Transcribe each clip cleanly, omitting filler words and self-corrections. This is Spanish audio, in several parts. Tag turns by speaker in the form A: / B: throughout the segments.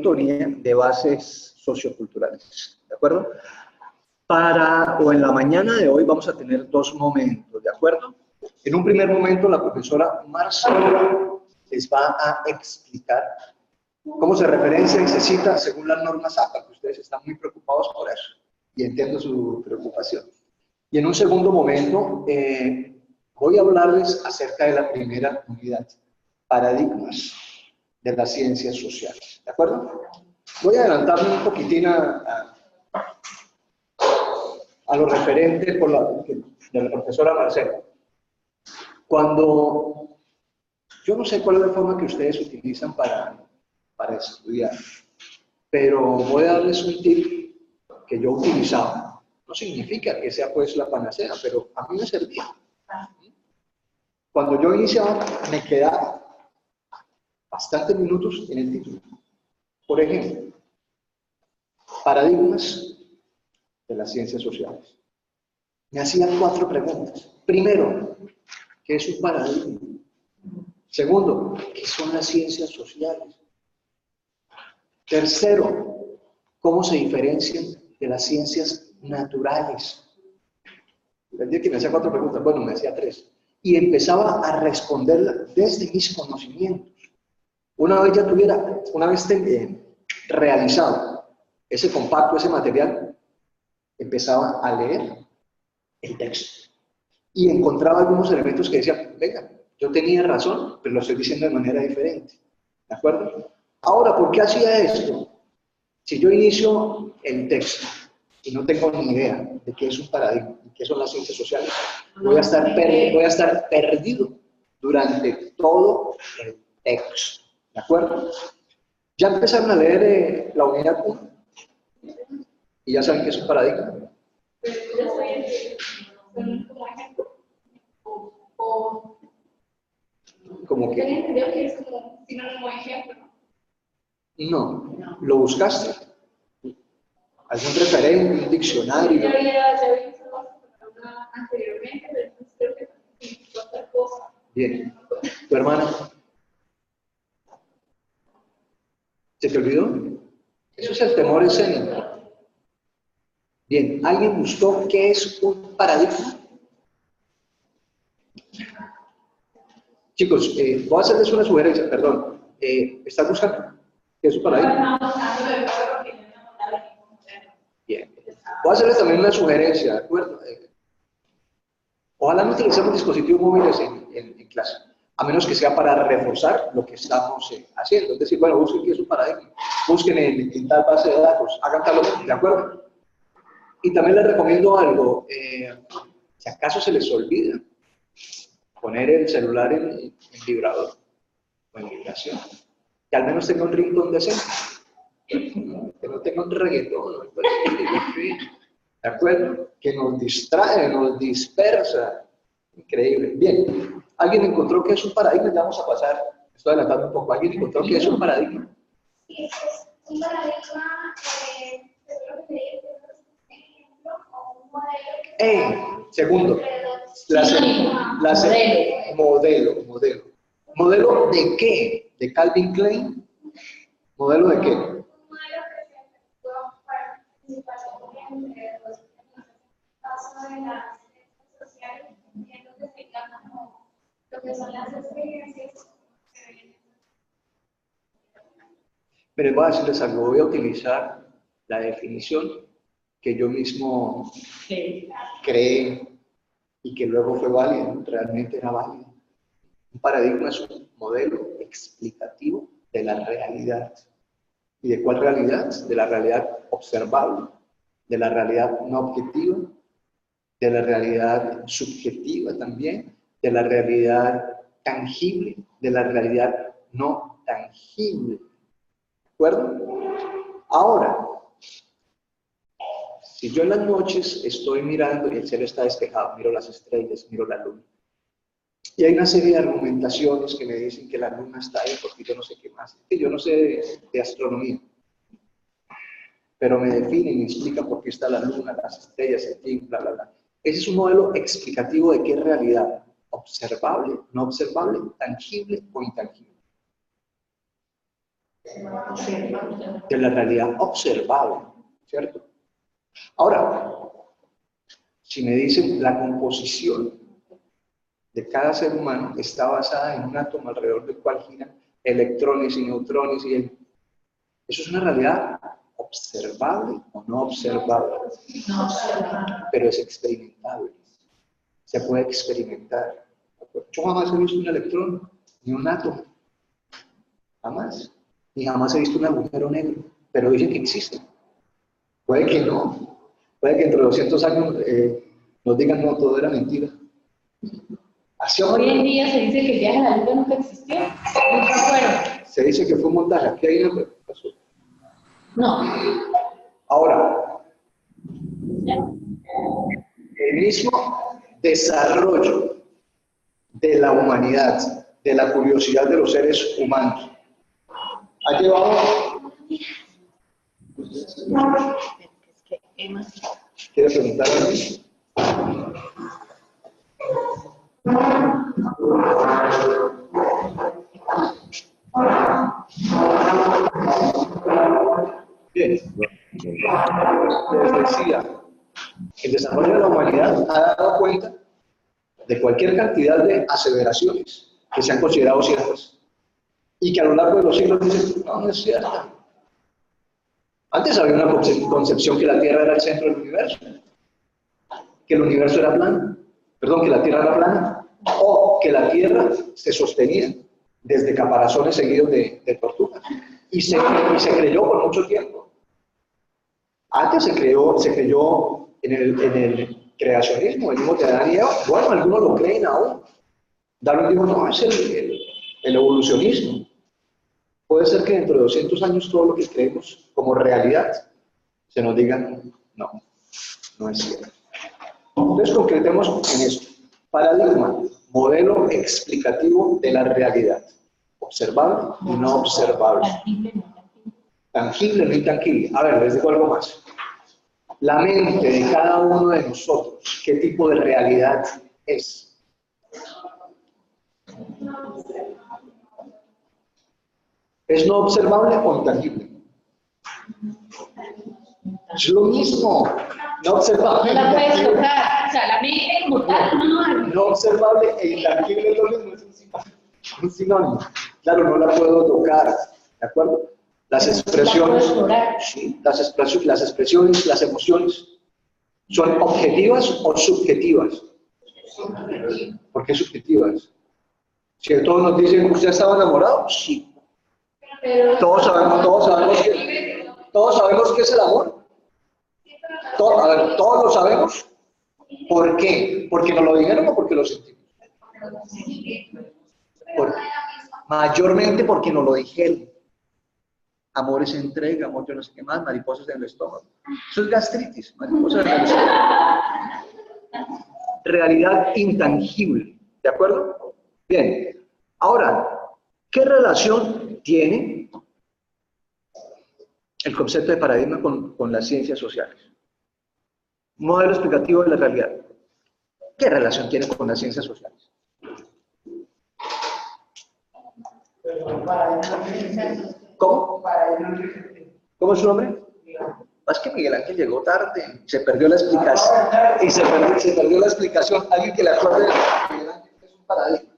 A: sintonía de bases socioculturales, ¿de acuerdo? O en la mañana de hoy vamos a tener dos momentos, ¿de acuerdo? En un primer momento la profesora Marcela les va a explicar cómo se referencia y se cita según las normas APA, que ustedes están muy preocupados por eso, y entiendo su preocupación. Y en un segundo momento voy a hablarles acerca de la primera unidad, paradigmas de las ciencias sociales, ¿de acuerdo? Voy a adelantarme un poquitín a lo referente de la profesora Marcela. Cuando, yo no sé cuál es la forma que ustedes utilizan para estudiar, pero voy a darles un tip que yo utilizaba. No significa que sea pues la panacea, pero a mí me servía. Cuando yo iniciaba, me quedaba bastantes minutos en el título. Por ejemplo, paradigmas de las ciencias sociales. Me hacían 4 preguntas. Primero, ¿qué es un paradigma? Segundo, ¿qué son las ciencias sociales? Tercero, ¿cómo se diferencian de las ciencias naturales? El día que me hacía 4 preguntas, bueno, me hacía 3. Y empezaba a responderla desde mis conocimientos. Una vez realizado ese compacto, ese material, empezaba a leer el texto. Y encontraba algunos elementos que decían, venga, yo tenía razón, pero lo estoy diciendo de manera diferente. ¿De acuerdo? Ahora, ¿por qué hacía esto? Si yo inicio el texto y no tengo ni idea de qué es un paradigma, qué son las ciencias sociales, voy a estar perdido durante todo el texto. ¿De acuerdo? Ya empezaron a leer la unidad 1 y ya saben qué es un paradigma. ¿Cómo que? No, lo buscaste. ¿Algún referente, un diccionario?
B: Yo había visto anteriormente, pero creo que es otra cosa.
A: Bien. ¿Tu hermana? ¿Se te olvidó? Eso es el temor escénico. Bien, ¿alguien buscó qué es un paradigma? Chicos, voy a hacerles una sugerencia, perdón. ¿Estás buscando qué es un paradigma? Bien. Voy a hacerles también una sugerencia, ¿de acuerdo? Ojalá no utilicemos dispositivos móviles en clase, a menos que sea para reforzar lo que estamos haciendo. Es decir, bueno, busquen qué es un paradigma, busquen en tal base de datos, hagan tal otro, ¿de acuerdo? Y también les recomiendo algo, si acaso se les olvida poner el celular en vibrador o en vibración, que al menos tenga un ringtone decente, que no tenga un reggaetón, ¿de acuerdo? Que nos distrae, nos dispersa. Increíble. Bien, ¿alguien encontró que es un paradigma? Ya vamos a pasar, estoy adelantando un poco. ¿Alguien encontró que es un paradigma?
C: Sí, es un paradigma, seguro que es un ejemplo o un modelo.
A: Segundo, modelo. ¿Modelo de qué? ¿De Calvin Klein? ¿Modelo de qué?
C: Un modelo que se efectuó para principalmente los pasos de las ciencias sociales, en donde se encarga como lo que son las experiencias.
A: Pero voy a decirles algo, voy a utilizar la definición que yo mismo creé y que luego fue válida, realmente era válida. Un paradigma es un modelo explicativo de la realidad. ¿Y de cuál realidad? De la realidad observable, de la realidad no objetiva, de la realidad subjetiva también, de la realidad tangible, de la realidad no tangible. ¿De acuerdo? Ahora, si yo en las noches estoy mirando y el cielo está despejado, miro las estrellas, miro la luna, y hay una serie de argumentaciones que me dicen que la luna está ahí porque yo no sé qué más, que yo no sé de astronomía, pero me define y me explica por qué está la luna, las estrellas, el tiempo, bla, bla, bla. Ese es un modelo explicativo de qué es realidad, observable, no observable, tangible o intangible. De la realidad observable, ¿cierto? Ahora, si me dicen la composición de cada ser humano está basada en un átomo alrededor del cual giran electrones y neutrones eso es una realidad observable o no observable.
D: No observable.
A: Pero es experimentable. Se puede experimentar. Yo jamás he visto un electrón ni un átomo. Jamás. Ni jamás he visto un agujero negro. Pero dicen que existe. Puede que no. Puede que entre 200 años nos digan no, todo era mentira.
D: Hoy en día se dice que el viaje a la luna nunca existió. Nunca fueron.
A: Se dice que fue un montaje. Aquí hay una pasó.
D: No.
A: Ahora, el mismo desarrollo de la humanidad, de la curiosidad de los seres humanos, ha llevado... ¿Quieres preguntar a mí? Bien, les decía, el desarrollo de la humanidad ha dado cuenta de cualquier cantidad de aseveraciones que se han considerado ciertas y que a lo largo de los siglos dicen, no, no es cierta. Antes había una concepción que la Tierra era el centro del universo, que el universo era plano, perdón, que la Tierra era plana, o que la Tierra se sostenía desde caparazones seguidos de tortugas. Y se creyó por mucho tiempo. Antes se creyó en el creacionismo, el mismo de Adán y Eva. Bueno, algunos lo creen aún. Darwin dijo, no, es el evolucionismo. Puede ser que dentro de 200 años todo lo que creemos como realidad se nos diga, no, no es cierto. Entonces concretemos en esto. Paradigma, modelo explicativo de la realidad. Observable y no observable. Tangible, no intangible. A ver, les digo algo más. La mente de cada uno de nosotros, ¿qué tipo de realidad es? ¿Es no observable o intangible? Es lo mismo. No observable.
D: No la puedes tocar. O sea, la mente como tal,
A: no observable e intangible es lo mismo. Es un sinónimo. Claro, no la puedo tocar. ¿De acuerdo? Las expresiones, sí, las expresiones, las emociones, ¿son objetivas o subjetivas? ¿Por qué subjetivas? Si todos nos dicen, ¿usted estaba enamorado? Sí. Todos sabemos qué es el amor. Todos lo sabemos. ¿Por qué? ¿Porque nos lo dijeron o porque lo sentimos? Mayormente porque nos lo dijeron. Amor es entrega, amor yo no sé qué más, mariposas en el estómago. Eso es gastritis, mariposas en el estómago. Realidad intangible, ¿de acuerdo? Bien, ahora, ¿qué relación tiene el concepto de paradigma con las ciencias sociales? Modelo explicativo de la realidad. ¿Qué relación tiene con las ciencias sociales? ¿Cómo? ¿Cómo es su nombre? Es que Miguel Ángel llegó tarde, se perdió la explicación. Y se perdió la explicación. Alguien que le acuerde de Miguel Ángel es un paradigma.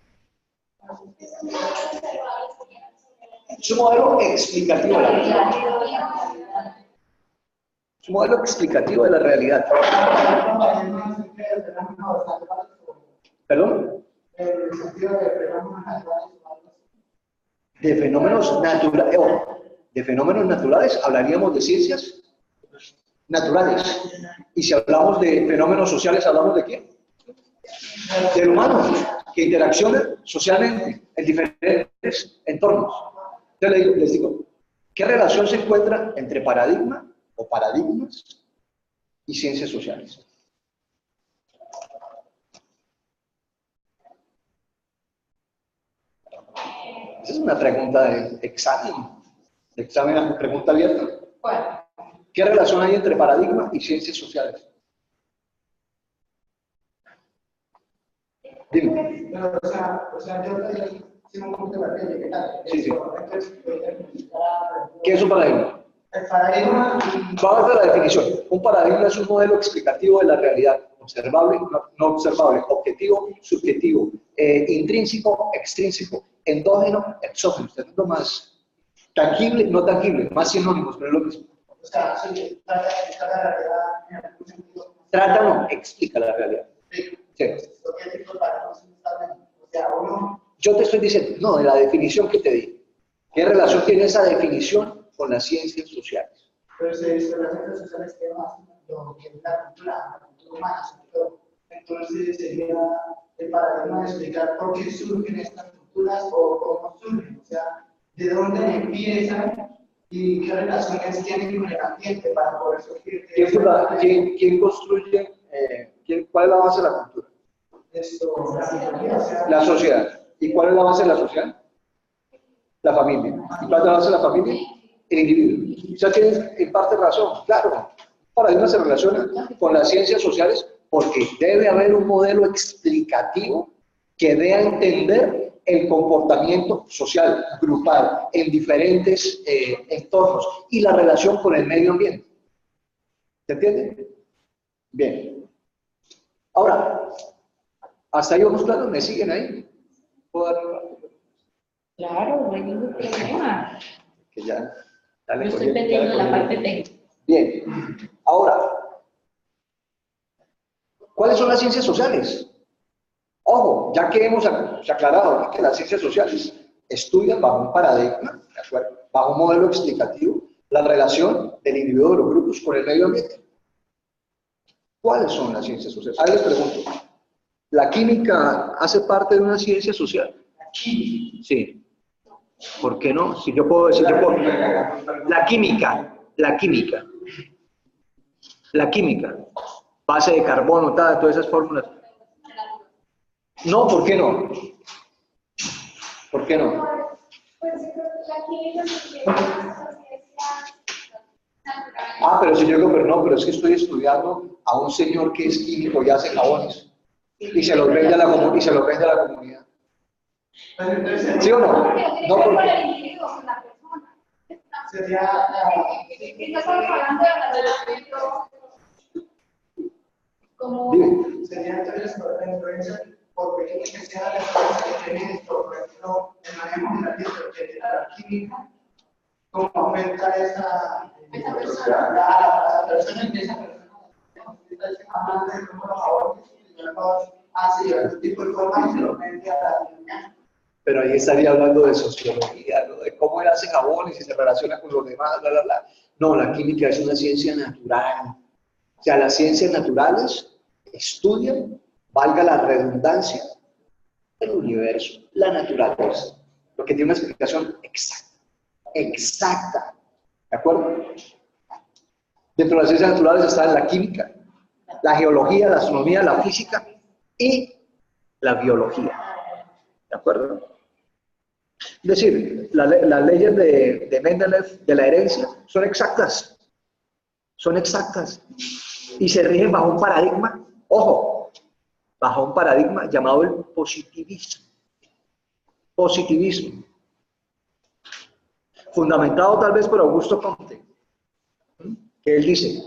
A: Su modelo explicativo de la realidad. Su modelo explicativo de la realidad. ¿Perdón? De fenómenos naturales. De fenómenos naturales hablaríamos de ciencias naturales. Y si hablamos de fenómenos sociales, ¿hablamos de qué? Del humano, que interacciona socialmente en diferentes entornos. Entonces les digo, ¿qué relación se encuentra entre paradigma o paradigmas y ciencias sociales? Esa es una pregunta de examen, pregunta abierta.
D: ¿Cuál?
A: ¿Qué relación hay entre paradigma y ciencias sociales? Dime.
E: O sea, yo Sí, un poquito más de
A: Sí, sí.
E: entonces,
A: ¿Qué es un paradigma?
E: el paradigma.
A: Vamos a ver la definición. Un paradigma es un modelo explicativo de la realidad, observable, no observable, objetivo, subjetivo, intrínseco, extrínseco, endógeno, exógeno. Esto es lo más tangible, no tangible, más sinónimos, pero es lo mismo.
E: O sea, sí, trata de explicar la realidad en algún sentido.
A: Trata o no, explica la realidad.
E: Sí.
A: Sí.
E: Lo que es el paradigma, o sea, uno.
A: Yo te estoy diciendo, no, de la definición que te di. ¿Qué relación tiene esa definición con las ciencias sociales?
E: Pero se dice las ciencias sociales que más lo que es la cultura humana, sobre todo. Entonces sería el paradigma de explicar por qué surgen estas culturas o cómo surgen, o sea, de dónde empiezan y qué relaciones tienen con el ambiente para poder surgir.
A: ¿Quién construye, cuál es la base de la cultura?
E: Esto, la sociedad, o sea,
A: La sociedad. ¿Y cuál es la base de la sociedad? La familia. ¿Y cuál es la base de la familia? El individuo. O sea, tienes en parte razón. Claro, el paradigma se relaciona con las ciencias sociales porque debe haber un modelo explicativo que dé a entender el comportamiento social, grupal, en diferentes entornos y la relación con el medio ambiente. ¿Se entiende? Bien. Ahora, hasta ahí vamos claros, ¿me siguen ahí? ¿Puedo dar un...
D: Claro, no hay ningún problema.
A: Que ya,
D: Yo estoy pendiente de la parte técnica.
A: Bien. Ahora, ¿cuáles son las ciencias sociales? Ojo, ya que hemos aclarado que las ciencias sociales estudian bajo un paradigma, ¿de acuerdo? Bajo un modelo explicativo, la relación del individuo de los grupos con el medio ambiente. ¿Cuáles son las ciencias sociales? Ahí les pregunto, ¿la química hace parte de una ciencia social? Sí. ¿Por qué no? Si yo puedo decir, la química, base de carbono, todas esas fórmulas. No, ¿por qué no? ¿Por qué no?
C: Pues yo creo que la química se quiere más
A: Ah, pero si yo digo, pero no, pero es que estoy estudiando a un señor que es químico y hace jabones y se los vende a la comunidad. ¿Sí o no? No, porque
E: sería
B: Estamos hablando de la relación como
E: sería entonces la influencia por pequeña que sea la influencia que tiene esto, por ejemplo, el manejo de la química, cómo aumenta esa persona, la persona empieza hablando de cómo los jabones y luego hace cierto tipo de forma y se lo vende a la niña.
A: pero ahí estaría hablando de sociología, ¿no? De cómo él hace jabones y se relaciona con los demás, bla, bla, bla. No, la química es una ciencia natural. O sea, las ciencias naturales estudian, valga la redundancia, el universo, la naturaleza, lo que tiene una explicación exacta, ¿de acuerdo? Dentro de las ciencias naturales están la química, la geología, la astronomía, la física y la biología, ¿de acuerdo? Es decir, las leyes de Mendeleev de la herencia son exactas y se rigen bajo un paradigma, ojo, bajo un paradigma llamado el positivismo, fundamentado tal vez por Augusto Comte, que él dice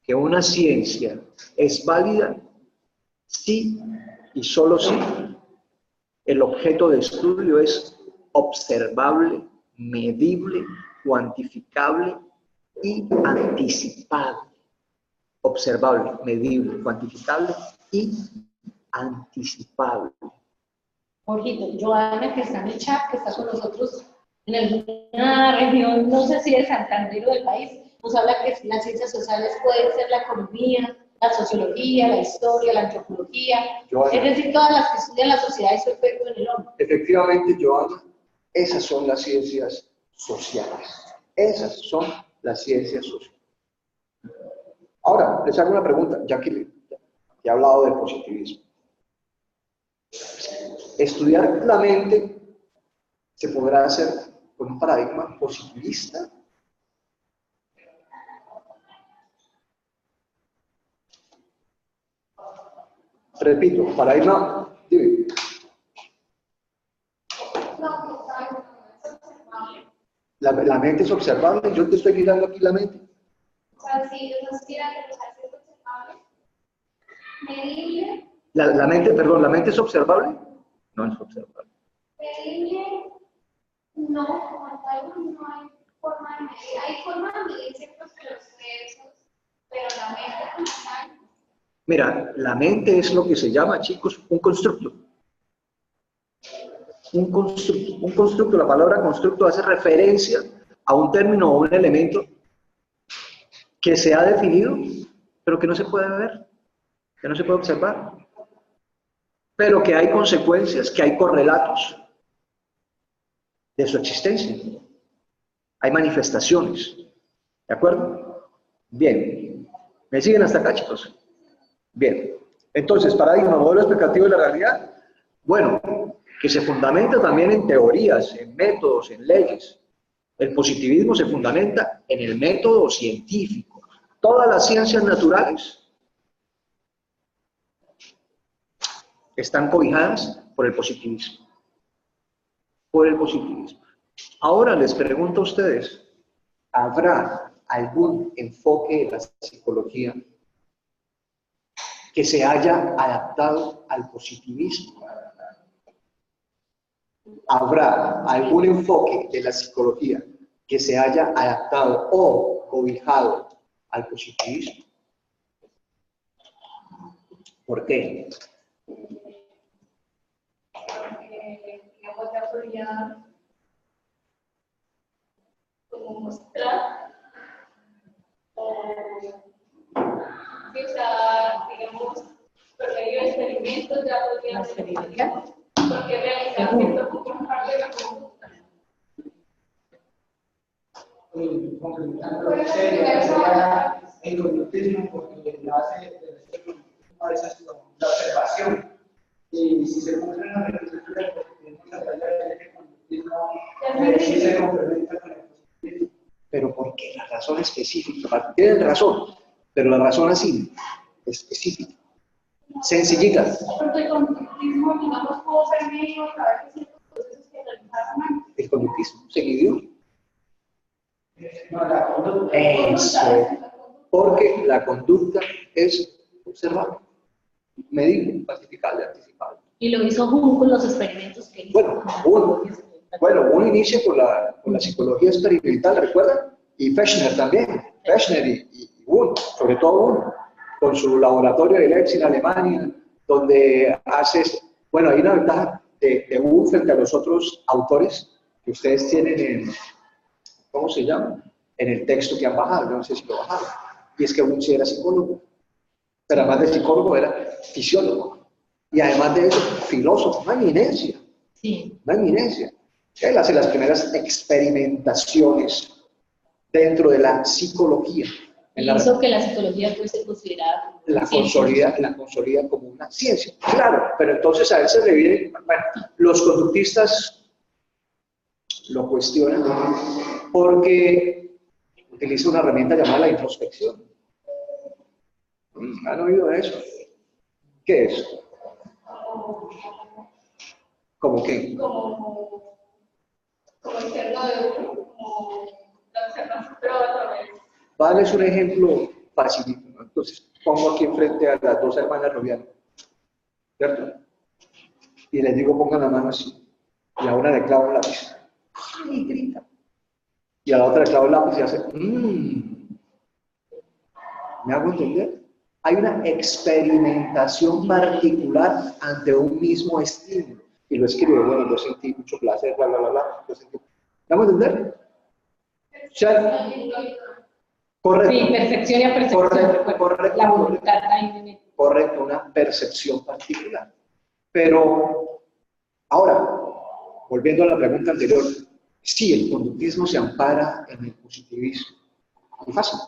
A: que una ciencia es válida si y solo si el objeto de estudio es observable, medible, cuantificable y anticipable. Observable, medible, cuantificable y anticipable.
D: Jorgito, Joana, que está en el chat, que está con nosotros en alguna región, no sé si de Santander o del país, nos habla que las ciencias sociales pueden ser la economía, la sociología, la historia, la antropología,
A: Joana,
D: es decir, todas las que estudian la sociedad y su efecto en el hombre.
A: efectivamente, Joana, esas son las ciencias sociales. Esas son las ciencias sociales. Ahora, les hago una pregunta, ya que he hablado del positivismo. Estudiar la mente se podrá hacer con un paradigma positivista. Repito, paradigma. Dime.
C: no,
A: La mente es observable, yo te estoy mirando aquí la mente.
C: O sea, si nos tiran de los accesos observables, medible,
A: La mente, perdón, ¿la mente es observable? No es observable.
C: medible, no, como tal, no hay forma de medir. Hay forma de medir ciertos procesos, pero la mente como tal.
A: Mira, la mente es lo que se llama, chicos, un constructo. Un constructo. Un constructo, la palabra constructo hace referencia a un término o un elemento que se ha definido, pero que no se puede ver, que no se puede observar, pero que hay consecuencias, que hay correlatos de su existencia. Hay manifestaciones. ¿De acuerdo? Bien. ¿Me siguen hasta acá, chicos? Bien. Entonces, paradigma, modelo explicativo de la realidad. Bueno, que se fundamenta también en teorías, en métodos, en leyes. El positivismo se fundamenta en el método científico. Todas las ciencias naturales están cobijadas por el positivismo. Por el positivismo. Ahora les pregunto a ustedes, ¿habrá algún enfoque de la psicología que se haya adaptado al positivismo? ¿Habrá algún enfoque de la psicología que se haya adaptado o cobijado al positivismo? ¿Por qué?
B: Digamos, ya podría como mostrar, sí, o sea, digamos, por medio de experimentos ya podría
D: experiencia.
B: porque realizar cierto como parte de la conducta.
E: Complementando lo que sería el conductismo, porque lo hace a veces la observación. Y si se cumple una reestructura, porque tenemos la tarea de que el conductismo sí se complementa con el positivismo.
A: ¿Pero por qué? La razón específica. Tienen razón, pero la razón así, específica. Sencillita.
B: Porque el conductismo, digamos, pudo ser medio a través de ciertos procesos que realizaron antes.
A: El conductismo se midió.
E: No, la conducta.
A: Eso. Porque la conducta es observable, medible, cuantificable, anticipable.
D: Y lo hizo Jung con los experimentos que hizo.
A: Bueno, uno inicia con la psicología experimental, ¿recuerdan? Y Fechner también. Fechner y Wundt, sobre todo Wundt, con su laboratorio de Leipzig en Alemania, donde haces, bueno, hay una ventaja de Wundt frente a los otros autores que ustedes tienen en, ¿cómo se llama? En el texto que han bajado, yo no sé si lo bajaron. Y es que Wundt sí era psicólogo, pero además de psicólogo era fisiólogo. Y además de eso, filósofo, una eminencia.
D: Sí.
A: Una eminencia. Él hace las primeras experimentaciones dentro de la psicología.
D: Hizo que la psicología fuese considerada
A: la consolida como una ciencia. Claro, pero entonces a él se le viene, bueno, los conductistas lo cuestionan porque utiliza una herramienta llamada la introspección. ¿Han oído de eso? ¿Qué es? ¿Cómo qué?
B: Como interno de uno, como la observación, pero a través.
A: Para darles un ejemplo facilito, ¿no? Entonces pongo aquí enfrente a las dos hermanas Robiano, ¿cierto? Y les digo pongan la mano así, y a una le clavo un lápiz, y grita. Y a la otra le clavo el lápiz y hace, ¿me hago entender? Hay una experimentación particular ante un mismo estímulo. Y lo escribe, bueno, yo sentí mucho placer, bla, bla, bla, bla. ¿Me hago entender? Correcto.
D: Sí, percepción y percepción.
A: Correcto.
D: La voluntad.
A: Correcto, una percepción particular. Pero, ahora, volviendo a la pregunta anterior, sí, el conductismo se ampara en el positivismo. Muy fácil,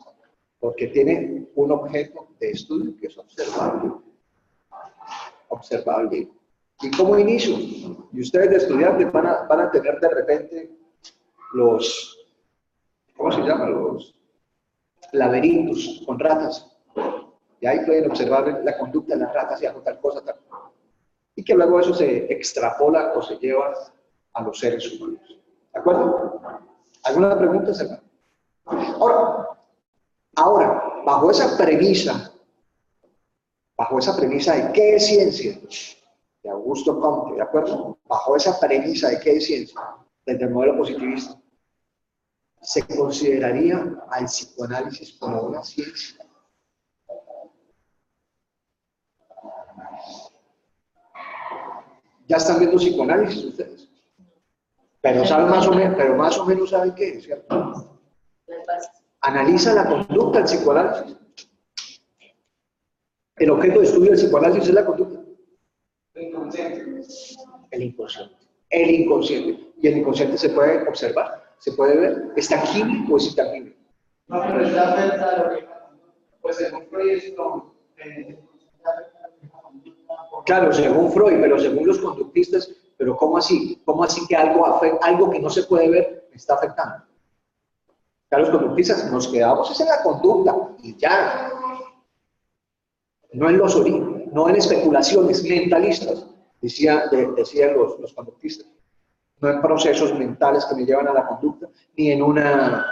A: porque tiene un objeto de estudio que es observable. Observable. ¿Y cómo inicio? Y ustedes de estudiantes van a tener de repente los, ¿cómo se llama? Los laberintos con ratas. Y ahí pueden observar la conducta de las ratas y hago tal cosa, tal. Y que luego eso se extrapola o se lleva a los seres humanos. ¿De acuerdo? ¿Alguna pregunta, Sergio? Ahora, bajo esa premisa de qué es ciencia, de Augusto Comte, ¿de acuerdo? Bajo esa premisa de qué es ciencia, desde el modelo positivista, se consideraría al psicoanálisis como una ciencia. Ya están viendo psicoanálisis ustedes, pero saben más o menos saben qué es, ¿cierto? Analiza la conducta del psicoanálisis. El objeto de estudio del psicoanálisis es la conducta. El inconsciente. El inconsciente. Y el inconsciente se puede observar, se puede ver. ¿Está aquí o es intangible?
E: No, pero está afectado. Pues según Freud es no.
A: Claro, según Freud, pero según los conductistas, pero ¿cómo así? ¿Cómo así que algo que no se puede ver me está afectando? Claro, los conductistas nos quedamos en la conducta y ya. No en los orígenes, no en especulaciones mentalistas, decían los conductistas. No en procesos mentales que me llevan a la conducta, ni en una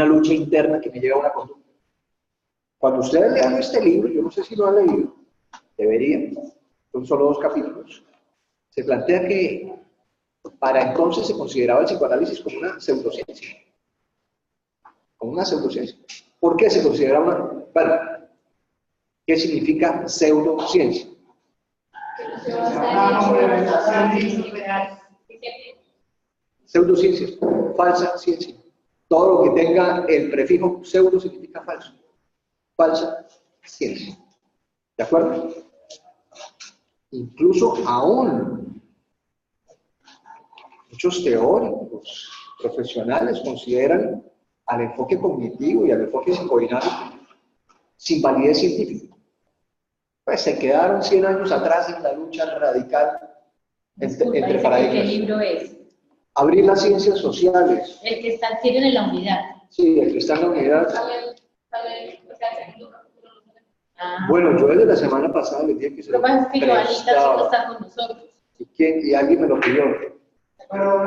A: lucha interna que me lleva a una conducta. Cuando ustedes lean este libro, yo no sé si lo han leído, deberían, son solo 2 capítulos, se plantea que para entonces se consideraba el psicoanálisis como una pseudociencia. Como una pseudociencia. ¿Por qué se consideraba una? Bueno, ¿qué significa pseudociencia? Pseudociencia, falsa ciencia. Todo lo que tenga el prefijo pseudo significa falso. Falsa ciencia. ¿De acuerdo? Incluso aún muchos teóricos profesionales consideran al enfoque cognitivo y al enfoque psicodinámico sin validez científica. Pues se quedaron 100 años atrás en la lucha radical entre paradigmas.
D: ¿Qué libro es?
A: Abrir las ciencias sociales.
D: El que tienen en la unidad.
A: Sí, el que está en la unidad.
D: Ah.
A: Bueno, yo desde la semana pasada les dije que se
D: lo más que Joanita sí no está con nosotros.
A: Y alguien me lo pidió.
E: Pero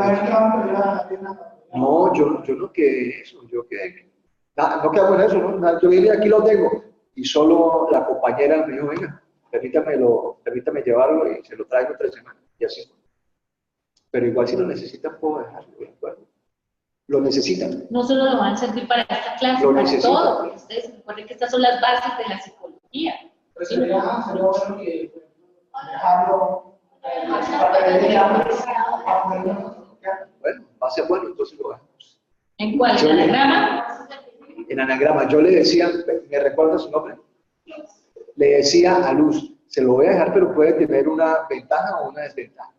A: no, yo no quedé eso, yo quedé. No quedamos en eso, ¿no? Yo vine aquí lo tengo. Y solo la compañera me dijo, venga, permítame llevarlo y se lo traigo 3 semanas. Y así. Pero igual si lo necesitan, puedo dejarlo, ¿de acuerdo? Lo necesitan.
D: No solo lo van a servir para esta clase,
A: Lo
D: para
A: necesitan.
D: todo, porque ustedes recuerden que estas son las bases de la psicología.
E: Pues sería bueno que dejarlo.
A: Bueno, va a ser bueno, entonces lo dejamos.
D: ¿En cuál? ¿En anagrama?
A: En anagrama, yo le decía, ¿me recuerda su nombre? Le decía a Luz, se lo voy a dejar, pero puede tener una ventaja o una desventaja.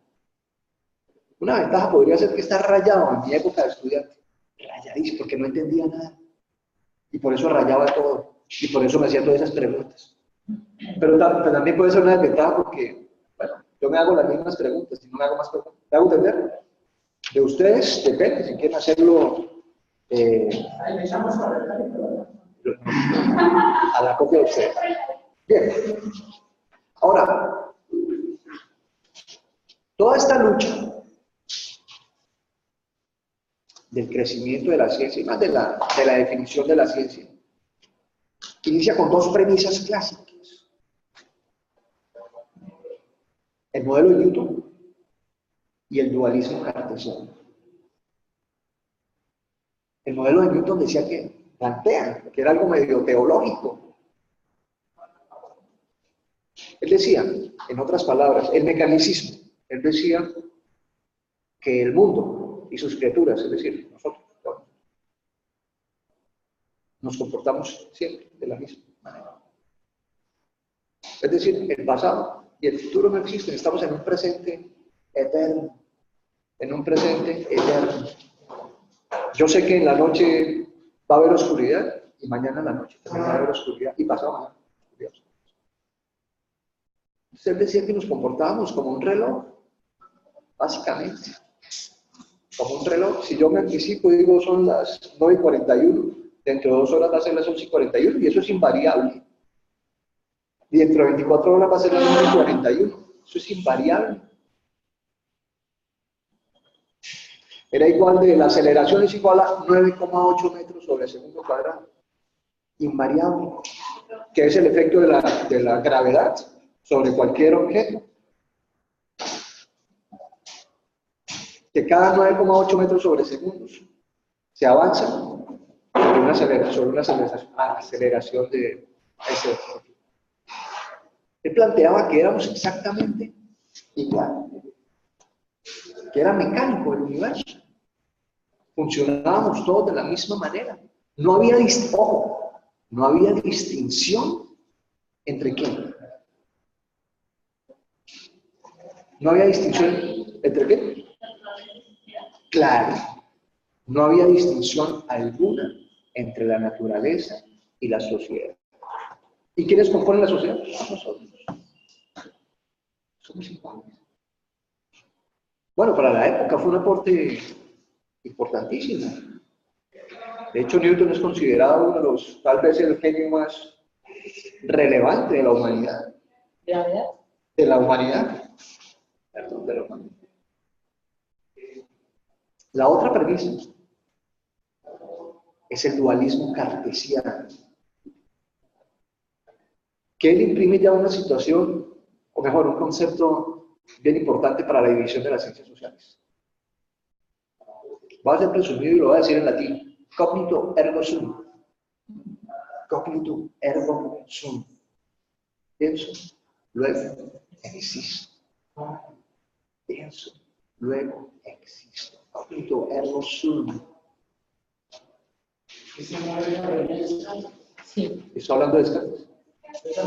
A: Una ventaja podría ser que está rayado en mi época de estudiante. Rayadísimo, porque no entendía nada. Y por eso rayaba todo. Y por eso me hacía todas esas preguntas. Pero también puede ser una desventaja porque, bueno, yo me hago las mismas preguntas y no me hago más preguntas. ¿Me hago entender? De ustedes, depende, si quieren hacerlo a la copia de ustedes. Bien. Ahora, toda esta lucha del crecimiento de la ciencia y más de la definición de la ciencia inicia con 2 premisas clásicas. El modelo de Newton y el dualismo cartesiano. El modelo de Newton decía plantea que era algo medio teológico. Él decía, en otras palabras, el mecanicismo. Él decía que el mundo y sus criaturas, es decir, nosotros, nos comportamos siempre de la misma manera. Es decir, el pasado y el futuro no existen, estamos en un presente eterno. En un presente eterno. Yo sé que en la noche va a haber oscuridad y mañana en la noche también va a haber oscuridad y pasado mañana oscuridad. Entonces él decía que nos comportábamos como un reloj, básicamente. Como un reloj. Si yo me anticipo y digo son las 9:41, dentro de 2 horas va a ser las 11:41 y eso es invariable. Y dentro de 24 horas va a ser las 9:41. Eso es invariable. era igual de, la aceleración es igual a 9,8 metros sobre segundo cuadrado. Invariable, que es el efecto de la gravedad sobre cualquier objeto. Que cada 9,8 metros sobre segundos se avanza sobre una aceleración de ese objeto. Él planteaba que éramos exactamente igual, que era mecánico el universo. Funcionábamos todos de la misma manera. No había distinción entre quién. No había distinción entre qué. Claro, no había distinción alguna entre la naturaleza y la sociedad. ¿Y quiénes componen la sociedad? Nosotros. Somos iguales. Bueno, para la época fue un aporte importantísimo. De hecho, Newton es considerado uno de los, tal vez el genio más relevante de la humanidad.
D: ¿Gravedad?
A: De la humanidad. Perdón, de la humanidad. La otra premisa es el dualismo cartesiano, que él imprime ya una situación, o mejor, un concepto bien importante para la división de las ciencias sociales. Voy a ser presumido y lo voy a decir en latín. Cognito ergo sum. Cognito ergo sum. Pienso, luego existo. Pienso, luego existo. Cognito ergo sum.
D: Sí.
A: ¿Está hablando de Descartes? Está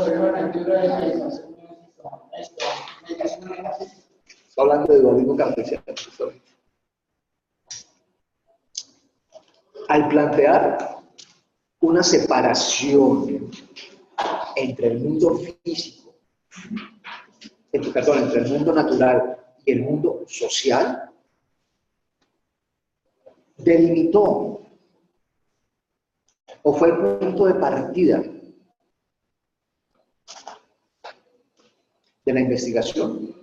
A: hablando de dualismo cartesiano. Al plantear una separación entre el mundo físico, entre el mundo natural y el mundo social, delimitó o fue el punto de partida de la investigación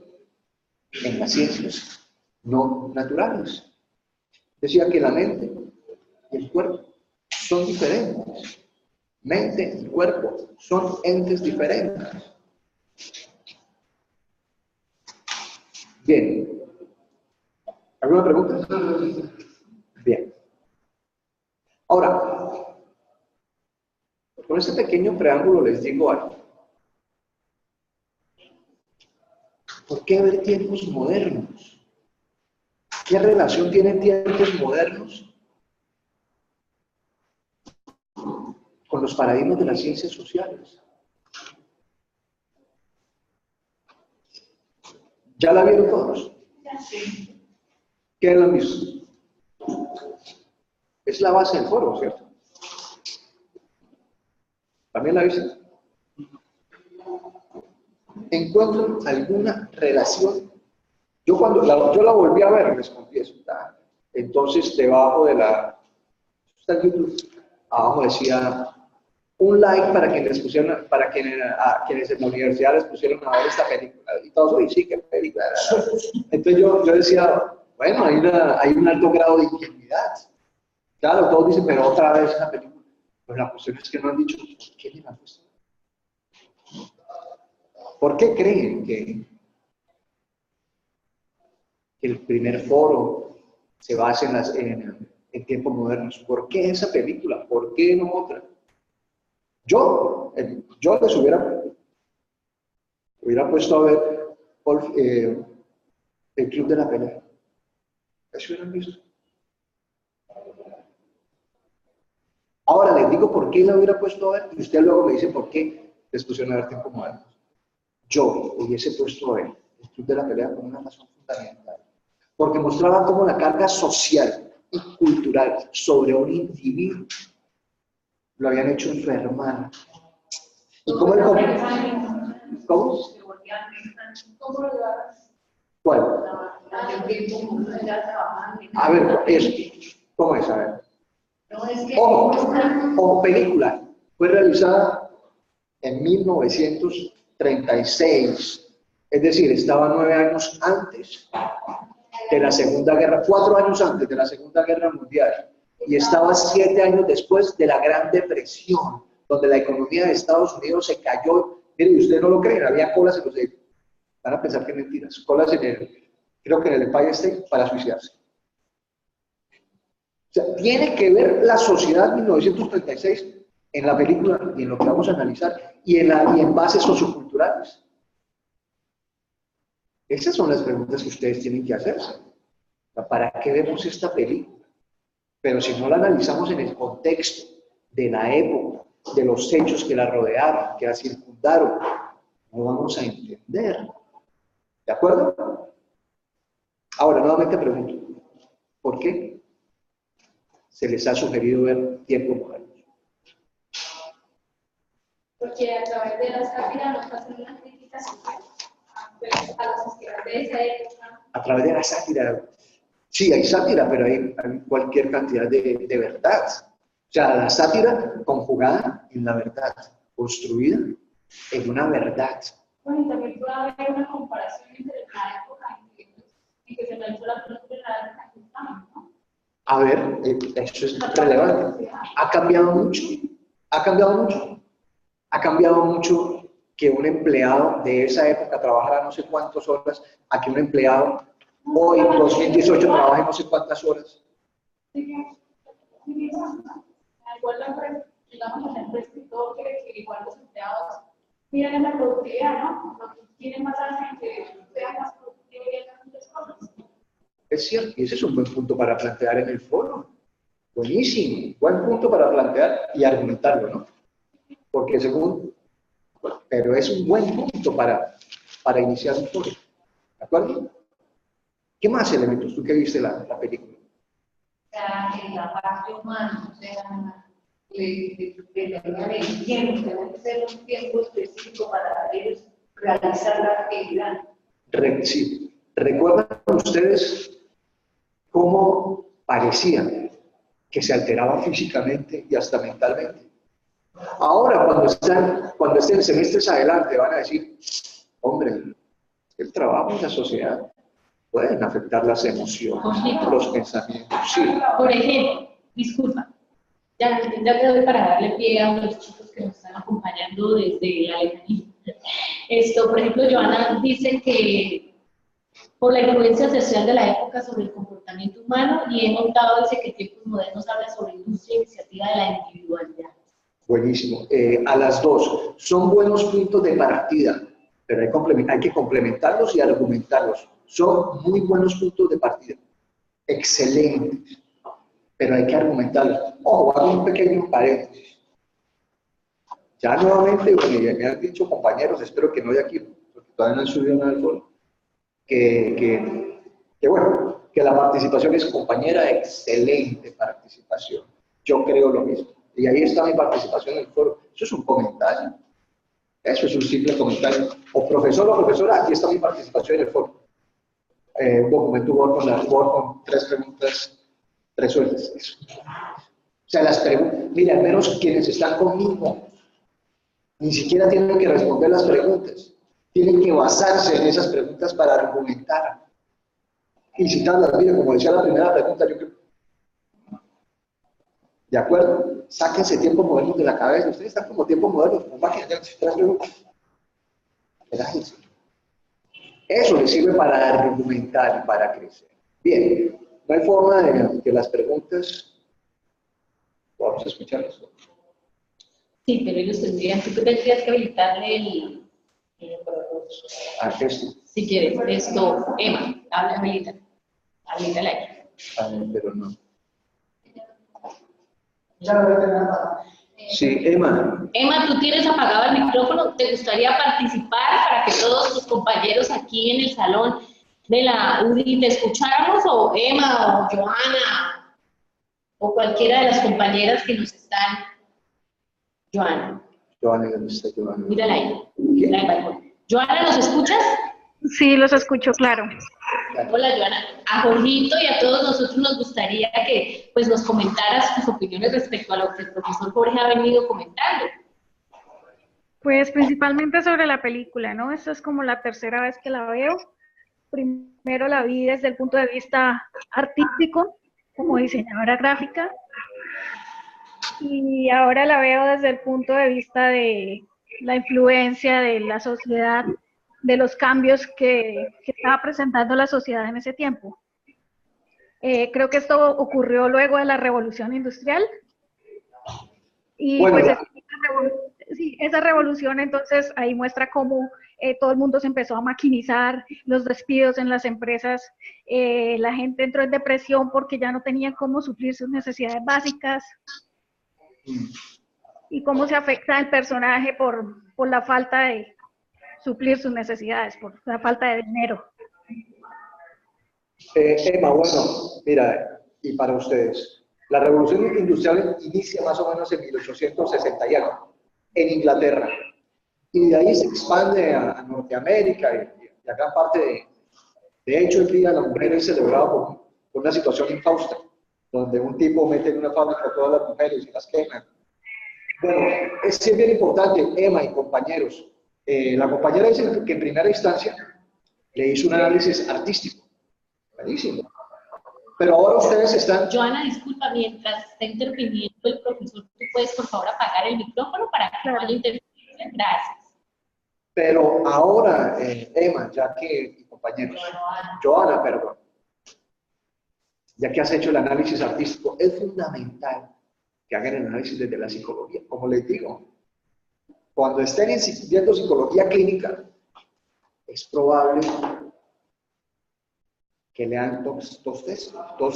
A: en las ciencias no naturales. Decía que la mente y el cuerpo son diferentes. Mente y cuerpo son entes diferentes. Bien. ¿Alguna pregunta? Bien. Ahora, con este pequeño preámbulo les digo algo. ¿Por qué ver tiempos modernos? ¿Qué relación tienen tiempos modernos con los paradigmas de las ciencias sociales? ¿Ya la vieron todos? ¿Qué la han visto? Es la base del foro, ¿cierto? ¿También la viste? ¿Encuentran alguna relación? Yo la volví a ver, les confieso. Entonces, debajo de está en YouTube, abajo decía un like para quienes pusieron, a quienes en la universidad les pusieron a ver esta película. Y todos, uy, sí, qué película. Entonces yo decía, bueno, hay un alto grado de ingenuidad. Claro, todos dicen, pero otra vez esa película. Pues la cuestión es que no han dicho, ¿por qué le han puesto? ¿Por qué creen que el primer foro se basa en tiempos modernos? ¿Por qué esa película? ¿Por qué no otra? Yo les hubiera puesto a ver el Club de la Pelea. ¿Eso hubieran visto? Ahora les digo por qué la hubiera puesto a ver y usted luego me dice por qué les pusieron a ver tiempos modernos. Yo hubiese puesto a ver el Club de la Pelea con una razón fundamental. Porque mostraba cómo la carga social y cultural sobre un individuo lo habían hecho enfermar. ¿Y cómo el ¿Cómo? ¿Cuál? A ver, ¿cómo es? A ver. Ojo, película. Fue realizada en 1936. Es decir, estaba 9 años antes de la Segunda Guerra, 4 años antes de la Segunda Guerra Mundial, y estaba 7 años después de la Gran Depresión, donde la economía de Estados Unidos se cayó. Mire, usted no lo cree, había colas en los edificios. Van a pensar que mentiras, colas creo que en el Empire State para suicidarse. O sea, tiene que ver la sociedad 1936 en la película y en lo que vamos a analizar y en bases socioculturales. Esas son las preguntas que ustedes tienen que hacerse. O sea, ¿para qué vemos esta película? Pero si no la analizamos en el contexto de la época, de los hechos que la rodearon, que la circundaron, no vamos a entender. ¿De acuerdo? Ahora, nuevamente pregunto, ¿por qué se les ha sugerido ver tiempos modernos?
B: Porque a través de la sátira nos hacen una crítica social a la sociedad de esa época.
A: A través de la sátira. Sí, hay sátira, pero hay cualquier cantidad de verdad. O sea, la sátira conjugada en la verdad, construida en una verdad.
B: Bueno, y también puede haber una comparación entre la época en que se realizó la película y la época en que estamos, ¿no?
A: A ver, eso es relevante. ¿Ha cambiado mucho? ¿Ha cambiado mucho? Ha cambiado mucho que un empleado de esa época trabajara no sé cuántas horas a que un empleado hoy, 2018, trabaje no sé cuántas horas.
B: Igual la empresa, digamos, la empresa y todo quiere que igual los empleados miren en la productividad, ¿no? Lo que tienen más hacen que sean más productivos y hagan muchas cosas.
A: Es cierto, y ese es un buen punto para plantear en el foro. Buenísimo, buen punto para plantear y argumentarlo, ¿no? Porque pero es un buen punto para iniciar un foro. ¿De acuerdo? ¿Qué más elementos? ¿Tú que viste la película?
D: O sea, en la parte humana, o sea, tengan el tiempo, tiene que ser un tiempo específico para ellos realizar la actividad.
A: Sí. ¿Recuerdan ustedes cómo parecía que se alteraba físicamente y hasta mentalmente? Ahora, cuando estén semestres adelante, van a decir, hombre, el trabajo y la sociedad pueden afectar las emociones, los pensamientos. Sí.
D: Por ejemplo, disculpa, ya te doy para darle pie a los chicos que nos están acompañando desde la lejanía. Por ejemplo, Joana dice que por la influencia social de la época sobre el comportamiento humano, y he notado, dice que Tiempos Modernos habla sobre industria e iniciativa de la individualidad.
A: Buenísimo. A las dos, son buenos puntos de partida, pero hay que complementarlos y argumentarlos. Son muy buenos puntos de partida. Excelentes. Pero hay que argumentarlos. Ojo, hago un pequeño paréntesis. Ya nuevamente, bueno, ya me han dicho compañeros, espero que no de aquí, porque todavía no han subido nada al foro, que la participación es compañera, excelente participación. Yo creo lo mismo. Y ahí está mi participación en el foro. Eso es un comentario. Eso es un simple comentario. O profesor o profesora, aquí está mi participación en el foro. Un documento Word con 3 preguntas resueltas. Eso. O sea, las preguntas, mira, al menos quienes están conmigo, ni siquiera tienen que responder las preguntas. Tienen que basarse en esas preguntas para argumentar. Y citarlas, mira, como decía la primera pregunta, yo creo. ¿De acuerdo? Sáquense tiempos modernos de la cabeza. Ustedes están como tiempos modernos, como máquinas de las preguntas. Relájense. Eso les sirve para argumentar y para crecer. Bien, no hay forma de que las preguntas... Vamos a escucharlas.
D: Sí, pero ellos tendrían que habilitarle el
A: esto.
D: si quieres, Emma, habilita la
A: Pero no.
E: Ya lo voy a tener para.
A: Sí, Emma.
D: Emma, tú tienes apagado el micrófono. ¿Te gustaría participar para que todos tus compañeros aquí en el salón de la UDI te escucháramos? O Emma, o Joana, o cualquiera de las compañeras que nos están. Joana,
A: ¿Dónde está Joana?
D: mírala ahí. La del balcón. Joana, ¿nos escuchas?
F: Sí, los escucho, claro.
D: Hola, Joana. A Jorgito y a todos nosotros nos gustaría que pues, nos comentaras tus opiniones respecto a lo que el profesor Jorge ha venido comentando.
F: Pues principalmente sobre la película, ¿no? Esta es como la tercera vez que la veo. primero la vi desde el punto de vista artístico, como diseñadora gráfica, y ahora la veo desde el punto de vista de la influencia de la sociedad, de los cambios que estaba presentando la sociedad en ese tiempo. Creo que esto ocurrió luego de la Revolución Industrial, y
A: Bueno,
F: pues esa revolución entonces ahí muestra cómo todo el mundo se empezó a maquinizar, los despidos en las empresas, la gente entró en depresión porque ya no tenía cómo suplir sus necesidades básicas, y cómo se afecta el personaje por la falta de suplir sus necesidades, por la falta de dinero.
A: Emma, bueno, mira, y para ustedes, la revolución industrial inicia más o menos en 1860 y algo, en Inglaterra, y de ahí se expande a Norteamérica y a gran parte de hecho, el Día de la Mujer es celebrado por una situación infausta, donde un tipo mete en una fábrica a todas las mujeres y las quema. Bueno, es bien importante, Emma y compañeros, la compañera dice que en primera instancia le hizo un análisis artístico, buenísimo. Pero ahora ustedes están...
D: Joana, disculpa, mientras está interviniendo el profesor, ¿tú puedes por favor apagar el micrófono para que no haya interferencia? Gracias.
A: Pero ahora, Emma, ya que, y compañeros, Joana, perdón, ya que has hecho el análisis artístico, es fundamental que hagan el análisis desde la psicología. Como les digo, cuando estén viendo psicología clínica, es probable que lean dos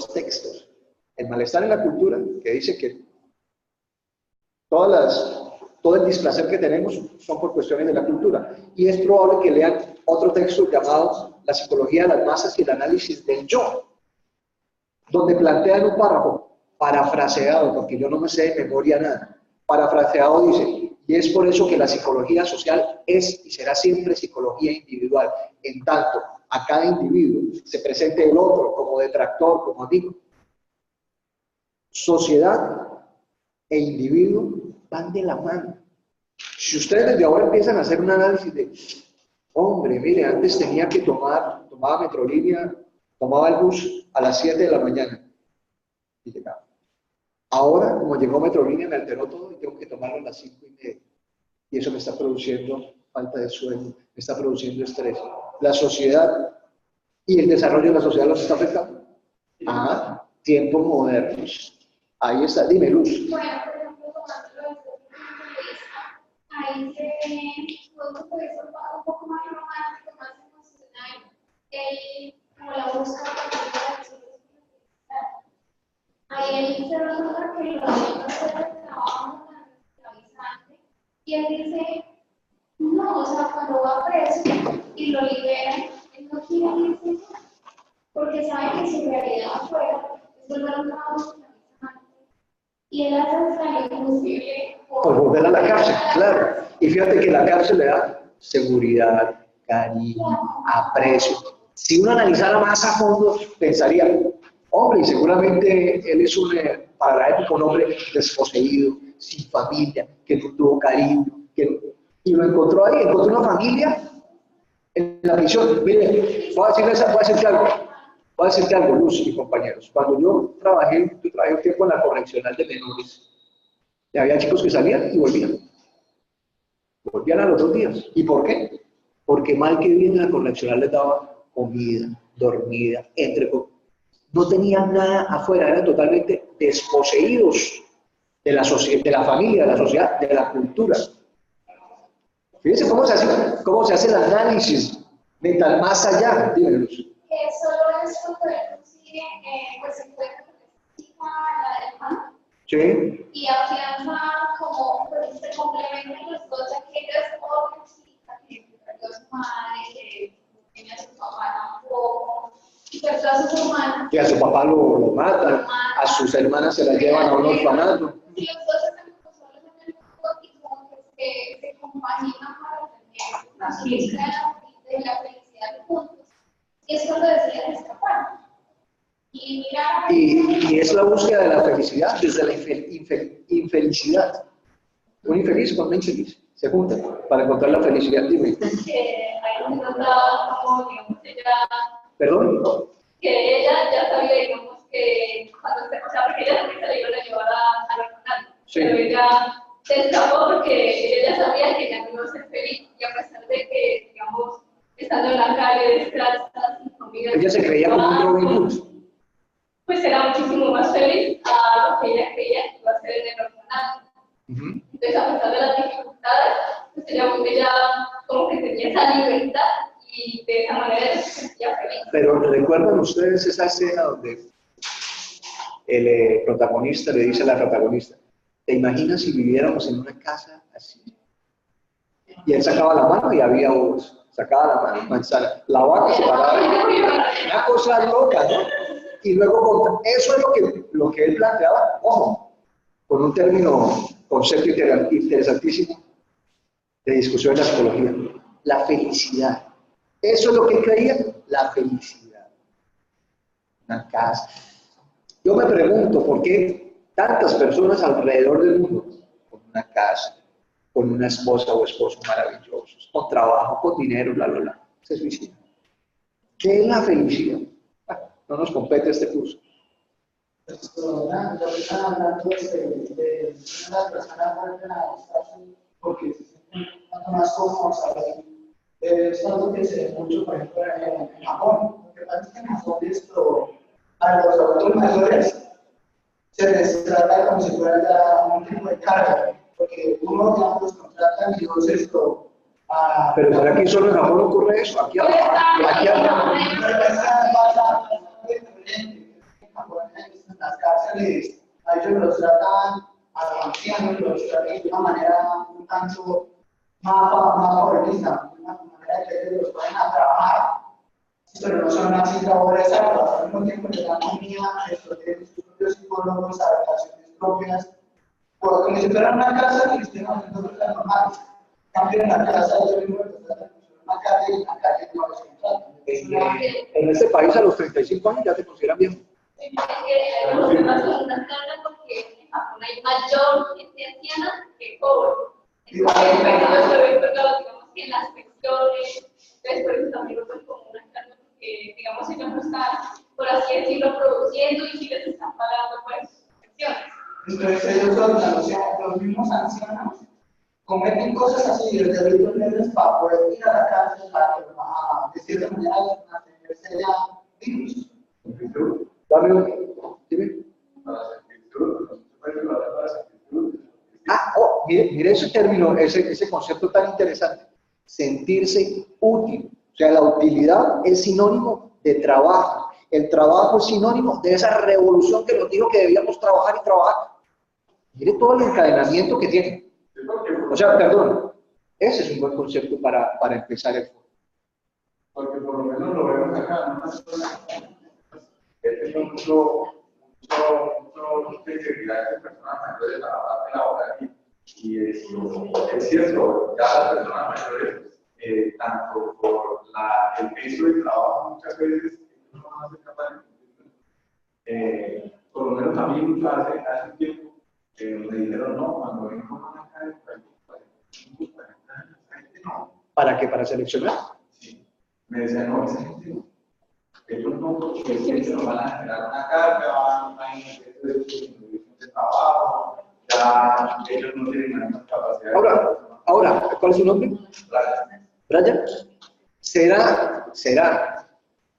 A: textos. El malestar en la cultura, que dice que todo el displacer que tenemos son por cuestiones de la cultura. Y es probable que lean otro texto llamado La psicología de las masas y el análisis del yo, donde plantean un párrafo parafraseado, porque yo no me sé de memoria nada. Parafraseado dice, y es por eso que la psicología social es y será siempre psicología individual, en tanto a cada individuo se presente el otro como detractor, como amigo. Sociedad e individuo van de la mano. Si ustedes desde ahora empiezan a hacer un análisis de, hombre, mire, antes tenía que tomaba Metrolínea, tomaba el bus a las 7 de la mañana y llegaba. Ahora, como llegó Metrolínea, me alteró todo y tengo que tomarlo a las 5:30. Y eso me está produciendo falta de sueño, me está produciendo estrés. La sociedad y el desarrollo de la sociedad los está afectando. Ah, tiempos modernos. Ahí está, dime, Luz.
C: Bueno, por ejemplo, tomándolo desde el punto de vista, ahí se ve un poco más romántico, más emocional, como la búsqueda de la acción. Ahí él se nota que los niños se trabajan esclavizante y él dice, no, o sea, cuando va preso y lo liberan, él no quiere irse ya, porque sabe que su realidad afuera es volver a un trabajo esclavizante. Y él hace hasta lo imposible
A: Por volver a la cárcel, claro. Y fíjate que la cárcel le da seguridad, cariño, aprecio. Si uno analizara más a fondo, pensaría, hombre, y seguramente él es para la época un hombre desposeído, sin familia, que no tuvo cariño, y lo encontró ahí, encontró una familia en la prisión. Mire, voy a decirte algo, Luz y compañeros. Cuando yo trabajé un tiempo en la correccional de menores, y había chicos que salían y volvían. Volvían a los 2 días. ¿Y por qué? Porque mal que bien la correccional les daba comida, dormida, no tenían nada afuera, eran totalmente desposeídos de la familia, de la sociedad, de la cultura. Fíjense cómo se hace el análisis mental más allá. Dime, Luz.
C: Solo es cuando él consigue, pues se encuentra con la del pan.
A: Sí.
C: Y afianza como, pues se complementan los dos, aquellas otras que perdió a su madre, que tenía a su papá tampoco, y perdió a sus hermanas.
A: Que a su papá lo matan, a sus hermanas se las llevan a un orfanato.
C: Y los dos están como solos en el mundo y como que se compaginan para tener la búsqueda de la felicidad juntos. Y es cuando deciden escapar.
A: Y es la búsqueda de la felicidad desde la infelicidad. Un infeliz con una infeliz. se juntan para encontrar la felicidad. Dime.
B: Que ahí nos da como, digamos, ella,
A: ¿Perdón?
B: que ella ya sabía, digamos, que cuando o sea, porque ella también se le iban a llevar a la canal,
A: Sí.
B: pero ella se escapó porque ella ya sabía que ella no iba a ser feliz, y a pesar de que, digamos, estando en la calle, descalza, sin comida,
A: Ella se creía como un Robin Hood.
B: pues era muchísimo más feliz a lo que ella creía que iba a ser en el orfanato. Entonces, a pesar de las dificultades, pues ella como que tenía esa libertad y de esa manera ella se sentía feliz.
A: Pero ¿recuerdan ustedes esa escena donde el protagonista le dice a la protagonista, ¿te imaginas si viviéramos en una casa así? Y él sacaba la mano y había uvas, sacaba la mano, manzana, la vaca se paraba, una cosa loca, ¿no? Y luego, eso es lo que él planteaba, ojo, con un concepto interesantísimo de discusión en la psicología, la felicidad. Eso es lo que él creía, la felicidad. Una casa. Yo me pregunto por qué tantas personas alrededor del mundo, con una casa, con una esposa o esposo maravillosos, con trabajo, con dinero, se suicidan. ¿Qué es la felicidad? No nos compete este curso.
E: Yo estaba hablando de las personas vuelven a estarse porque se sienten más cómodos ahí. Es algo que se ve mucho, por ejemplo, en Japón. Lo que pasa es que en Japón a los adultos mayores se les trata como si fuera ya un tipo de carga, porque uno ya los contratan y dos
A: Pero ¿será que solo en Japón ocurre eso? Aquí
E: en las cárceles, a ellos los tratan, a los ancianos los tratan de una manera un tanto más favorita, de una manera que ellos los pueden a trabajar, pero no son así labores arduas, al mismo tiempo les dan comida, tienen sus propios psicólogos, adaptaciones propias, como si fuera una casa que estén haciendo cosas normales. Cambio en la casa, ellos mismos los tratan como una calle y en la calle no los contratan.
A: En este país a los 35 años ya te consideran viejo.
B: Es que hay unos temas con una carga porque en Japón hay mayor gente anciana que joven. Entonces, digamos que en las pensiones, entonces por eso también lo ven como una carga porque, digamos, ellos no están, por así decirlo, produciendo y sí les están pagando pues pensiones.
E: Entonces ellos los mismos ancianos cometen cosas así, los delitos leves para poder ir a la cárcel, de cierta manera, mantenerse ya vivos.
A: Dime. Mire ese término, ese concepto tan interesante. Sentirse útil. O sea, la utilidad es sinónimo de trabajo. El trabajo es sinónimo de esa revolución que nos dijo que debíamos trabajar y trabajar. Mire todo el encadenamiento que tiene. O sea, perdón, ese es un buen concepto para empezar el foro.
G: Porque por lo menos lo vemos acá, en una zona he tenido mucho integridad de personas mayores a la parte laboral y es cierto, ya las personas mayores, tanto por el peso del trabajo, muchas veces no van a ser capaces de por lo menos a mí hace un tiempo me dijeron no, cuando vengo a una calle, 40 años, no.
A: ¿Para qué? ¿Para seleccionar?
G: Sí. Me decían, no, esa gente no. Ellos no, porque siempre nos van a generar una carga, van a ir de trabajo, ya ellos no tienen la misma capacidad.
A: Ahora, ¿cuál es su nombre? Brian. ¿Será,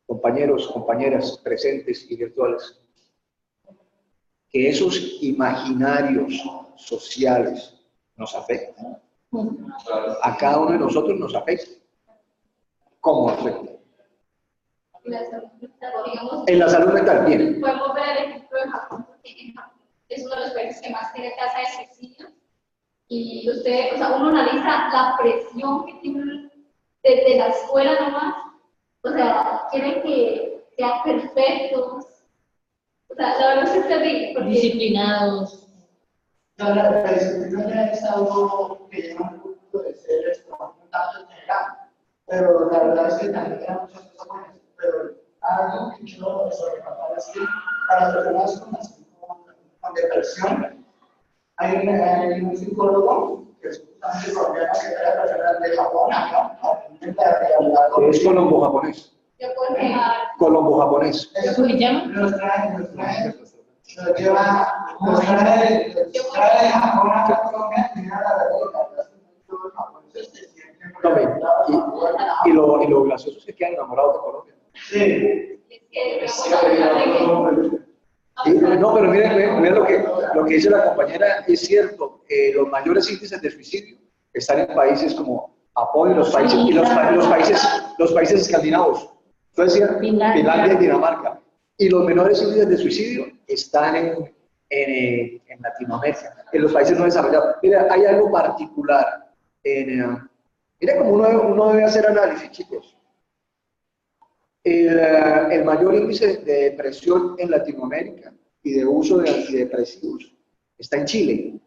A: compañeros, compañeras presentes y virtuales, que esos imaginarios sociales nos afectan? A cada uno de nosotros nos afecta. ¿Cómo afecta? En la salud mental, bien.
B: Podemos ver el ejemplo de Japón, porque en Japón es uno de los países que más tiene tasa de suicidio. Y uno analiza la presión que tienen desde la escuela nomás. O sea, quieren que sean perfectos. O sea, la verdad es que es terrible.
D: Disciplinados.
E: La disciplina ya es algo que lleva un punto de ser un tanto general, pero la verdad es que también quedan muchas cosas con eso. Pero algo que quiero sobrepasar es que para las personas con depresión, hay un psicólogo que es justamente colombiana que trae personas de Japón, ¿no?
A: Es colombo-japonés.
B: Yo puedo dejar.
A: Colombo-japonés.
D: ¿Cómo se llama?
E: Los trae, los trae de Japón a Colombia y a la República. Los japoneses que siempre
A: Y lo gracioso es que quedan enamorados de Colombia.
E: Sí.
A: No, pero miren lo que dice la compañera, es cierto, los mayores índices de suicidio están en países como Japón y los países escandinavos, Suecia, Finlandia y Dinamarca. Y los menores índices de suicidio están en Latinoamérica, en los países no desarrollados. Mira, hay algo particular. Mira cómo uno debe hacer análisis, chicos. El mayor índice de depresión en Latinoamérica y de uso de antidepresivos está en Chile.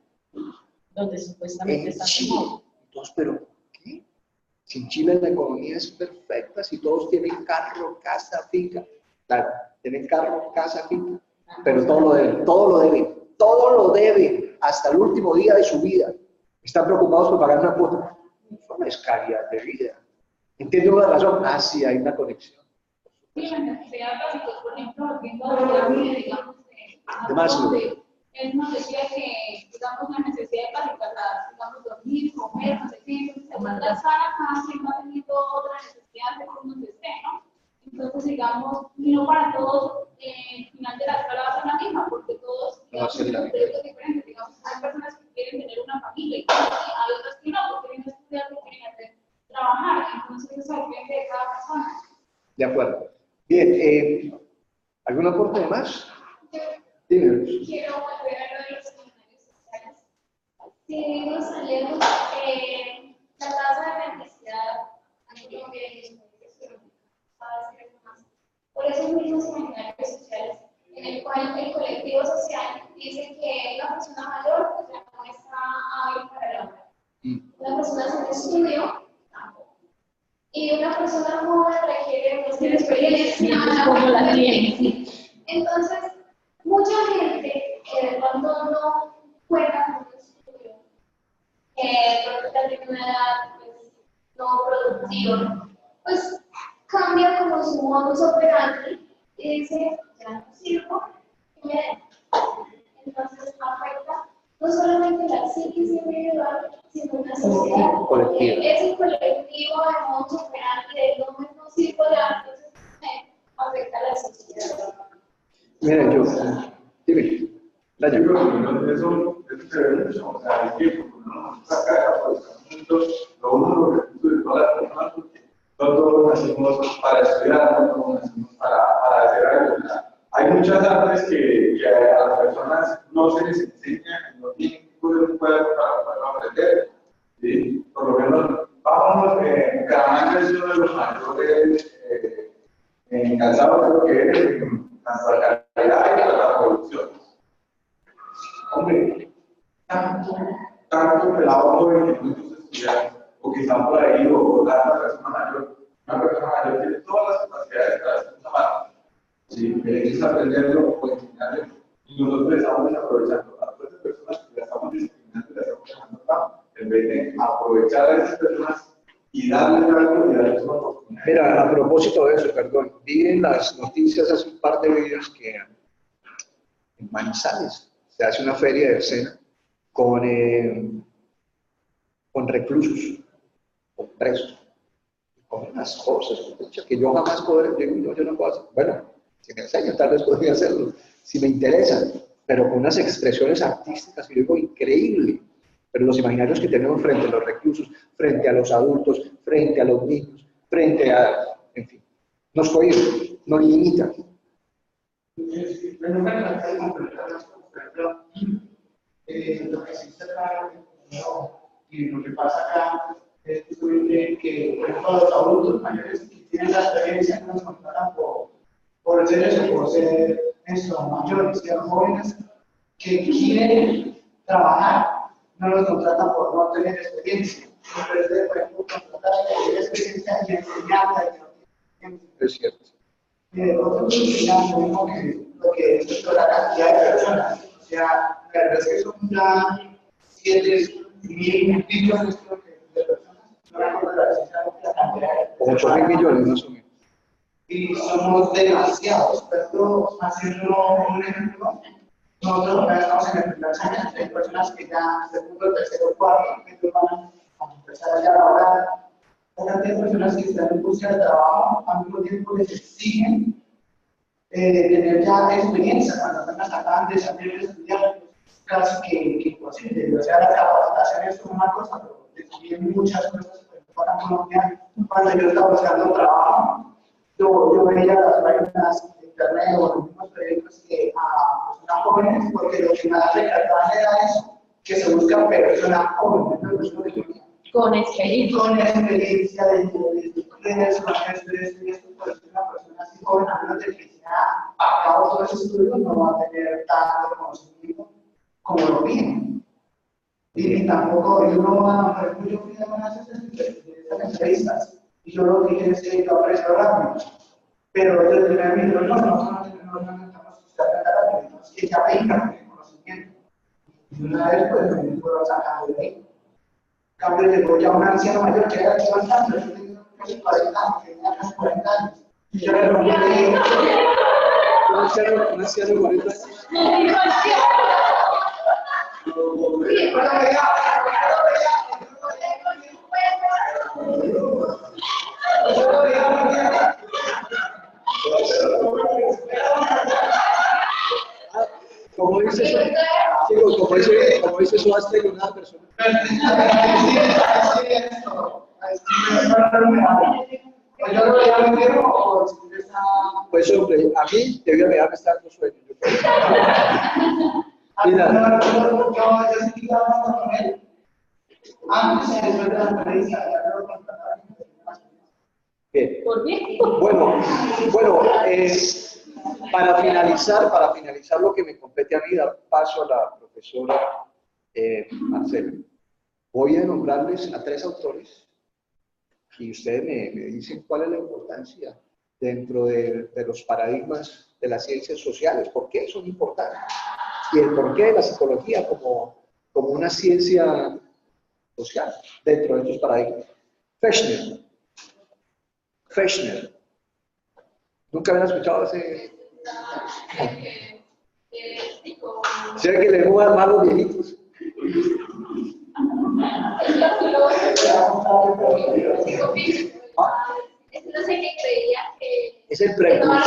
D: Donde supuestamente está mejor.
A: Entonces, ¿pero qué? Si en Chile la economía es perfecta, si todos tienen carro, casa, finca. Claro, tienen carro, casa, finca, pero todo lo deben, hasta el último día de su vida. Están preocupados por pagar una cuota. Eso no es calidad de vida. ¿Entiendo la razón? Ah, sí, hay una conexión.
B: Sí, la necesidad básica, por ejemplo, viendo la pirámide, digamos,
A: De Maslow.
B: Él nos decía que, digamos, la necesidad básica, digamos, dormir, comer, no sé qué, se vuelve sana, cada quien va teniendo otra necesidad según donde esté, ¿no? Entonces, digamos, y no para todos, el final de la escala va a ser la misma, porque todos, digamos, son proyectos diferentes, digamos, hay personas que quieren tener una familia, y hay otras que no, que quieren estudiar, que quieren hacer, trabajar, entonces eso depende de cada persona.
A: De acuerdo. Bien, ¿algún aporte de más? Dime.
C: Quiero volver a lo de los seminarios sociales. Si nos salimos, la tasa de mendicidad en Colombia y por esos mismos seminarios sociales, en el cual el colectivo social dice que una persona mayor pues, ya no está hábil para la obra. Una persona sin estudio, tampoco. Y una persona joven requiere pues, de experiencia.
D: ¿Cómo la tiene?
C: Entonces, mucha gente que de pronto no cuenta con un estudio, que de pronto tiene una edad pues, no productiva, pues cambia como su modus operandi y dice, ya no sirvo, y me den. Entonces afecta no solamente la psiquis individual, sino la sociedad. Ese colectivo de modus operandi de no sirvo ya, entonces afecta a la sociedad.
A: Mira, dime.
G: Yo creo que eso se ve mucho, o sea, es que uno saca de la población, lo uno los recursos de todas las personas, porque no todos nacimos para estudiar, no todos nacimos para hacer algo. Hay muchas artes que a las personas no se les enseña, no tienen tipo de escuela para poder aprender. ¿Sí? Por lo menos, vamos, Caramanga es uno de los mayores en calzado, creo que es, tanto la calidad y la producción. Hombre, tanto pelado joven que muchos estudiantes, o que están por ahí, o tanta persona mayor, una persona mayor tiene todas las capacidades para hacer una mano. Sí, es aprenderlo o enseñarlo. Y nosotros estamos desaprovechando a todas esas personas que las estamos discriminando y las estamos dejando acá, en vez de aprovechar a esas personas y darles algo y darles una oportunidad.
A: Mira, a propósito de eso, perdón, vi en las noticias hace un par de días que en Manizales se hace una feria de escena con reclusos, con presos, con unas cosas que yo jamás podré, yo no puedo hacer. Bueno, si me enseñan, tal vez podría hacerlo, si me interesan, pero con unas expresiones artísticas que yo digo increíble. Pero los imaginarios que tenemos frente a los reclusos, frente a los adultos, frente a los niños, frente a, en fin, nos cohiben, nos limitan.
E: Lo que existe acá y lo que pasa acá es que por ejemplo, los adultos mayores que tienen la experiencia no nos contratan por ser eso, por ser mayores, ser jóvenes que quieren trabajar, no los contratan por no tener experiencia. Entonces, por ejemplo, contratar a tener experiencia y enseñarla.
A: Es cierto.
E: Nosotros enseñamos lo que es la cantidad de personas. O sea, la verdad es que son ya 7 1.000 billones creo que, de personas. No recuerdo la cantidad.
A: 8.000 millones más o menos.
E: Y somos demasiados. Pero haciendo un ejemplo, nosotros ya estamos en el primer semestre, hay personas que ya segundo, tercero, cuarto, que van a empezar a laborar. Hay personas que están en busca de trabajo, al mismo tiempo les exigen tener ya experiencia cuando apenas acaban de salir de estudiar, casi que imposible. O sea, la capacitación es una cosa, pero exigen muchas cosas para Colombia. Cuando yo estaba buscando trabajo, yo veía las páginas de internet o los mismos periódicos que a personas jóvenes, porque lo que más recalcaban era eso, que se buscan personas jóvenes, ¿no?
D: Con experiencia.
E: Con experiencia de estudios, pues una persona así joven, a menos de que sea acabado todo ese estudio, no va a tener tanto conocimiento como lo piden. Y tampoco, yo no voy a, por ejemplo, yo fui a unas entrevistas y yo lo que dije es que yo aprecio rápido. Pero ellos me dijeron, no necesitamos que usted aprenda rápido, necesitamos que ya venga con el conocimiento. Y una vez, pues, me fueron sacando de ahí. Cambio llegó ya un anciano mayor que era aquí bastante, yo tenía casi 40 años, tenía casi 40 años. Y yo le pregunté,
A: ¿Un anciano de 40 años? Como dice eso, chicos, como dice eso, hasta que una persona. Pues hombre, a mí debió dejarme estar con sueño. Mira. Bien. Bueno, para finalizar lo que me compete a mí, dar paso a la profesora Marcela. Voy a nombrarles a 3 autores y ustedes me dicen cuál es la importancia dentro de los paradigmas de las ciencias sociales, por qué son importantes y el porqué de la psicología como una ciencia social dentro de estos paradigmas. Fechner. ¿Nunca habían escuchado ese? ¿Será que le muevan más los viejitos?
B: No sé qué creía que
A: Es el precursor.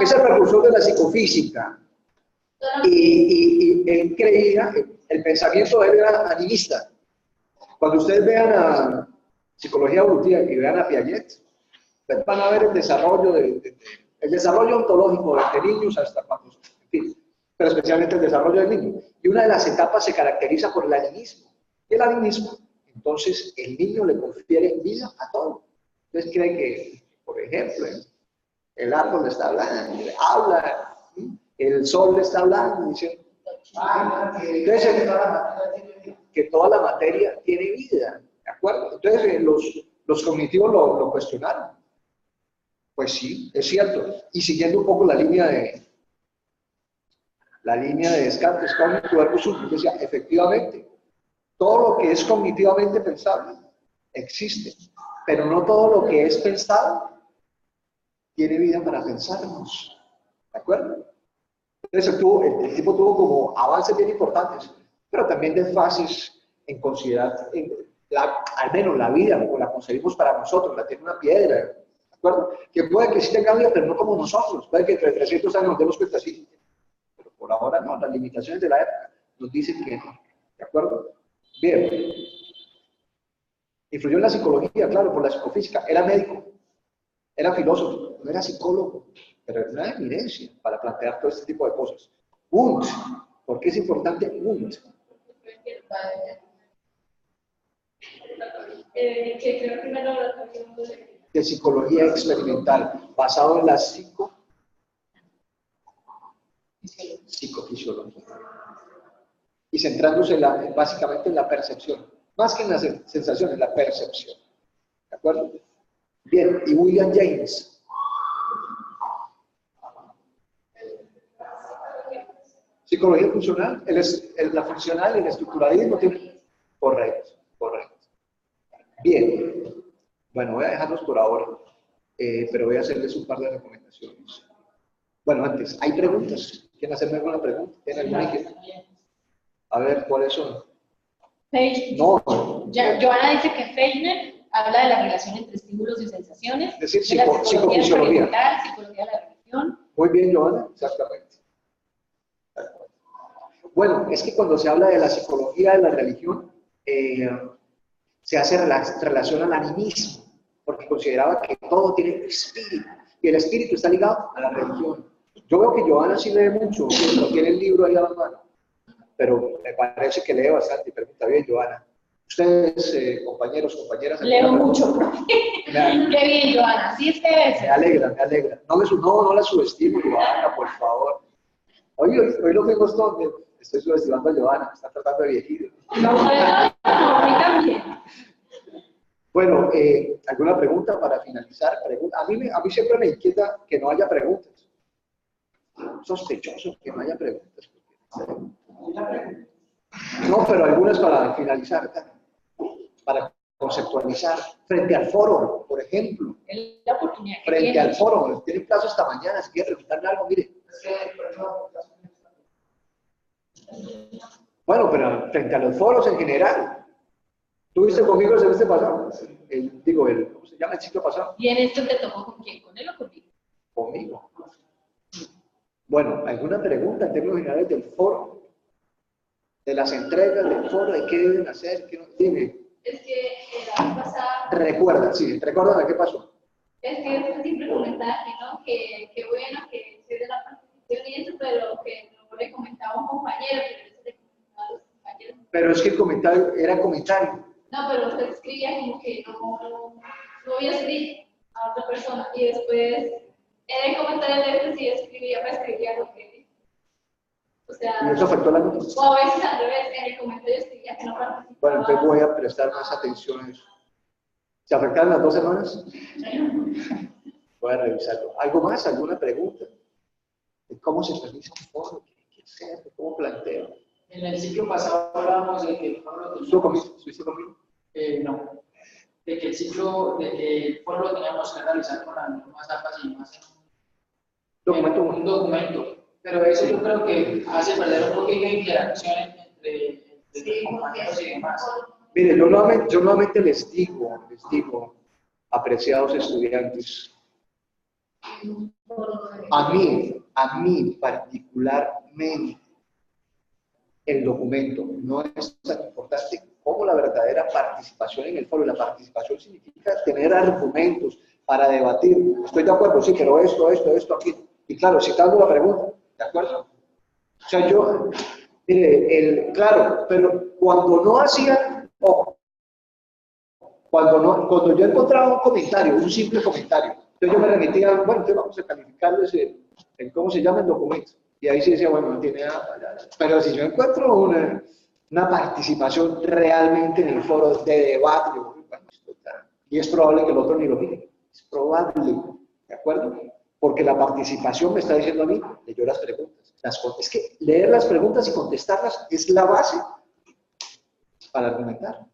A: Es el precursor de la psicofísica. Y él creía, el pensamiento de él era animista. Cuando ustedes vean a psicología evolutiva y vean a Piaget, ustedes van a ver el desarrollo el desarrollo ontológico de niños hasta cuando, en fin, pero especialmente el desarrollo del niño. Y una de las etapas se caracteriza por el animismo. Y el animismo, entonces, el niño le confiere vida a todo. Entonces cree que, por ejemplo, el árbol le está hablando, habla, el sol le está hablando, dice, entonces, que toda la materia tiene vida, ¿de acuerdo? Entonces los cognitivos lo cuestionaron. Pues sí, es cierto. Y siguiendo un poco la línea de Descartes, cognito ergo sum, decía, efectivamente, todo lo que es cognitivamente pensable existe, pero no todo lo que es pensado tiene vida para pensarnos. ¿De acuerdo? Entonces el tipo tuvo como avances bien importantes, pero también desfases en considerar, al menos la vida como la concebimos para nosotros, la tiene una piedra, ¿de acuerdo? Que puede que sí tenga vida, pero no como nosotros, puede que entre 300 años nos demos cuenta así, pero por ahora no, las limitaciones de la época nos dicen que no, ¿de acuerdo? Bien. Influyó en la psicología, claro, por la psicofísica, era médico, era filósofo, no era psicólogo, pero era una eminencia para plantear todo este tipo de cosas. Wundt, ¿por qué es importante Wundt? De psicología experimental, basado en la psicofisiología. Y centrándose básicamente en la percepción, más que en las sensaciones, la percepción. ¿De acuerdo? Bien, y William James. Psicología funcional, la funcional y el estructuralismo tiene... Correcto, correcto. Bien. Bueno, voy a dejarlos por ahora, pero voy a hacerles un par de recomendaciones. Bueno, antes, ¿hay preguntas? ¿Quieren hacerme alguna pregunta? ¿Tienen alguna inquietud? A ver, ¿cuáles son? No.
D: Joana dice que Fechner habla de la relación entre estímulos y sensaciones,
A: Es decir,
D: de la psicología
A: psicofisiología.
D: experimental, psicología de la religión.
A: Muy bien, Joana, exactamente. Bueno, es que cuando se habla de la psicología de la religión, se hace relación al animismo, porque consideraba que todo tiene espíritu, y el espíritu está ligado a la religión. Yo veo que Joana sí lee mucho, pero tiene el libro ahí a la mano, pero me parece que lee bastante, y pregunta bien, Joana. Ustedes, compañeros, compañeras...
D: Leo mucho. Qué bien, Joana, sí es que debe ser.
A: Me alegra, me alegra. No la subestimo, Joana, por favor. Hoy lo vemos todo. Estoy subestimando a Joana, me está tratando de viejito.
D: No, a mí también.
A: Bueno, ¿alguna pregunta para finalizar? A mí siempre me inquieta que no haya preguntas. Sospechoso que no haya preguntas. No, pero algunas para finalizar, para conceptualizar. Frente al foro, por ejemplo.
D: Es la oportunidad que
A: Frente
D: tiene.
A: al foro, tienen plazo hasta mañana, si quieren preguntarle algo, mire. Bueno, pero frente a los foros en general. ¿Tuviste conmigo el semestre pasado? ¿Cómo se llama el ciclo pasado?
D: ¿Y en esto te tocó con quién? ¿Con él o conmigo?
A: Conmigo. Bueno, ¿alguna pregunta en términos generales del foro? De las entregas del foro, de qué deben hacer, qué no? Dime.
B: Es que la vez pasada,
A: Recuérdame qué pasó.
B: es que usted siempre comentaba que no, que bueno, que soy de la participación y eso, pero que no le comentaba a un compañero, pero eso le comentaba a los compañeros.
A: Pero es que el comentario era comentario.
B: No, pero usted escribía como que no había escrito a otra persona y después en el comentario de este sí escribía lo que... O sea,
A: ¿Y eso afectó la nota?
B: o a veces al revés, en el comentario escribía que no participaba.
A: Bueno, entonces voy a prestar más atención a eso. ¿Se afectaron las 2 semanas? Voy a revisarlo. ¿Algo más? ¿Alguna pregunta? ¿De cómo se organiza un foro? ¿Qué hacer? ¿Cómo planteo?
H: En el ciclo pasado hablábamos de que el foro lo
A: ¿Estuvo conmigo? ¿Estuviste conmigo?
H: no. De que el foro lo teníamos que realizar con las normas APAS y más en un documento. Pero eso yo creo que hace perder un poquito de interacción entre los compañeros y demás.
A: Mire, yo nuevamente les digo, apreciados estudiantes, a mí particularmente, el documento no es tan importante como la verdadera participación en el foro. La participación significa tener argumentos para debatir. Estoy de acuerdo, sí, pero esto, aquí. Y claro, citando la pregunta, ¿de acuerdo? O sea, claro, pero cuando no hacía, cuando yo encontraba un comentario, un simple comentario, entonces yo me remitía, bueno, entonces vamos a calificarles ¿cómo se llama el documento? Y ahí sí decía, bueno, no tiene nada. Pero si yo encuentro una participación realmente en el foro de debate, yo, bueno, y es probable que el otro ni lo mire. Es probable, ¿de acuerdo? Porque la participación me está diciendo a mí, leyó las preguntas. Es que leer las preguntas y contestarlas es la base para argumentar.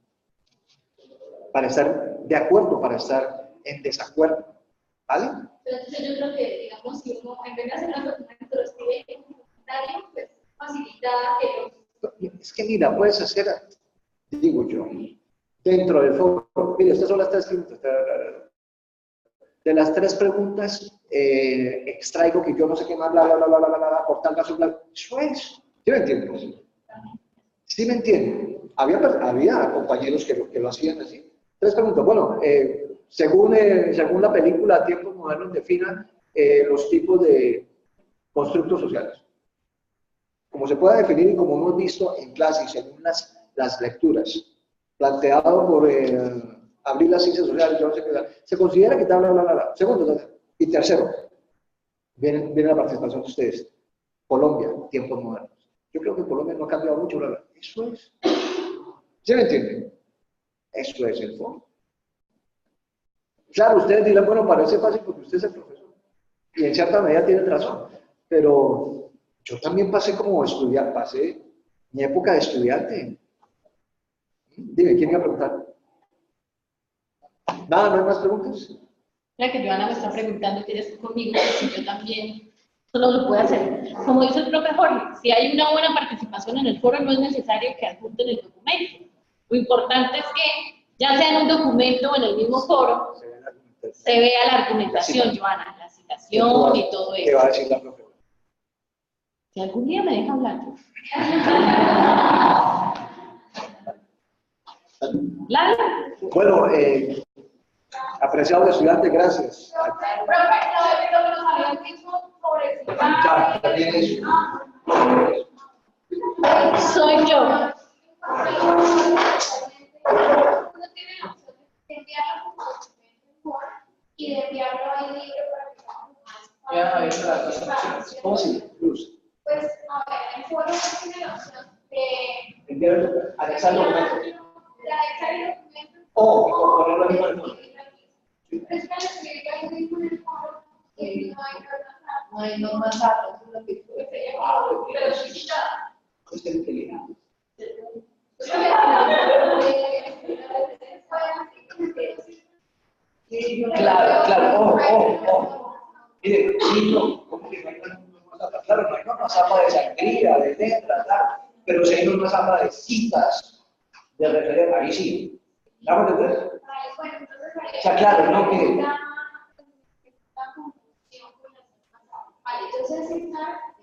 A: Para estar de acuerdo, para estar en desacuerdo. ¿Vale?
B: Entonces yo creo que, digamos, si uno en vez de hacer un documento lo escribe en un comentario, pues facilita que
A: Es que mira, puedes hacer, digo yo, dentro del foro, mira, estas son las 3 preguntas. De las 3 preguntas, extraigo que yo no sé qué más, por tal caso, eso es. ¿Sí me entiendes? ¿Sí me entienden? Había compañeros que lo hacían así. 3 preguntas. Bueno, según la película Tiempos Modernos defina los tipos de constructos sociales. Como se puede definir y como hemos visto en clase y según las lecturas, planteado por abrir las ciencias sociales, yo no sé qué, se considera que tal, Segundo, y tercero, viene la participación de ustedes. Colombia, tiempos modernos. Yo creo que Colombia no ha cambiado mucho, Eso es. ¿Sí me entienden? Eso es el fondo. Claro, ustedes dirán, bueno, parece fácil porque usted es el profesor. Y en cierta medida tienen razón. Pero Yo también pasé como estudiante, pasé mi época de estudiante. Dime, ¿quién iba a preguntar? Nada, ¿no hay más preguntas?
D: La que Joana me está preguntando, ¿quieres conmigo? Que si yo también solo lo puedo hacer. Como dice el profe Jorge, si hay una buena participación en el foro, no es necesario que adjunten el documento. Lo importante es que, ya sea en un documento o en el mismo foro, se vea la argumentación, Joana, la citación y todo eso.
A: ¿Qué va a decir la profe?
D: Si algún día me deja hablar. ¿Lara?
A: Bueno, apreciados estudiantes, gracias. Ya, también eso.
D: Soy yo.
C: Uno tiene la opción de enviarlo como documento y de enviarlo ahí libre para que
H: Ya, ahí está la cosa.
A: ¿Cómo así, Luz?
C: Pues, a ver, el foro tiene la opción de
A: Enviar, anexar el documento.
C: anexar el documento
A: O ponerlo ahí para el foro.
C: es que al escribir ahí mismo en el foro, no hay
D: No hay más datos.
C: pero chiquita.
A: Usted es inteligente. Claro, claro, ojo. Mire, sí, no, como que no hay norma zapa. Claro, no hay norma zapa de sangría, de letras, claro, pero si hay norma zapa de citas, de referencia, ahí sí. ¿Claro entender? O sea, claro, no que...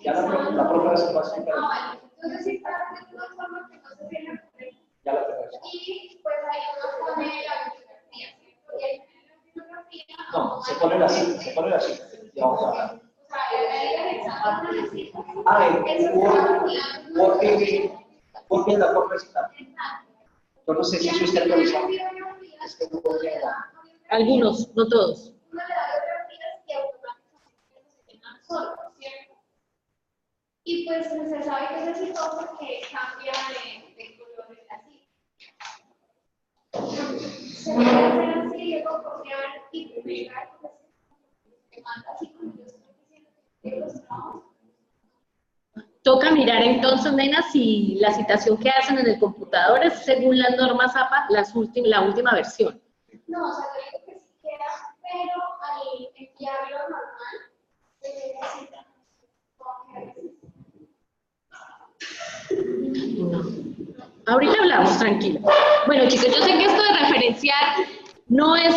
A: Ya la profe se va a explicar.
C: Entonces, si está de una forma que no se ve la correcta,
A: Ya la profe.
C: y pues ahí uno pone la bibliografía, ¿cierto? Y ahí en la bibliografía,
A: No, se pone la cita, se pone la cita. Ya vamos a hablar.
C: o sea, ahí anexando una cita.
A: Porque la profe está. Yo no sé si eso está actualizado. Es que no podría.
D: Algunos, no todos.
C: Uno le da bibliografías y automáticamente se llenan solo, ¿cierto? Y pues se sabe que es exitoso porque cambia de color de la cita. Se puede hacer así, luego copiar y publicar, pues, se manda así como yo estoy diciendo que los trabajos.
D: Toca mirar entonces, nena, si la citación que hacen en el computador es según las normas APA, la última versión.
C: No, o sea, yo digo que sí queda, pero al enviarlo normal, se necesita.
D: No. Ahorita hablamos, tranquila. Bueno, chicos, yo sé que esto de referenciar no es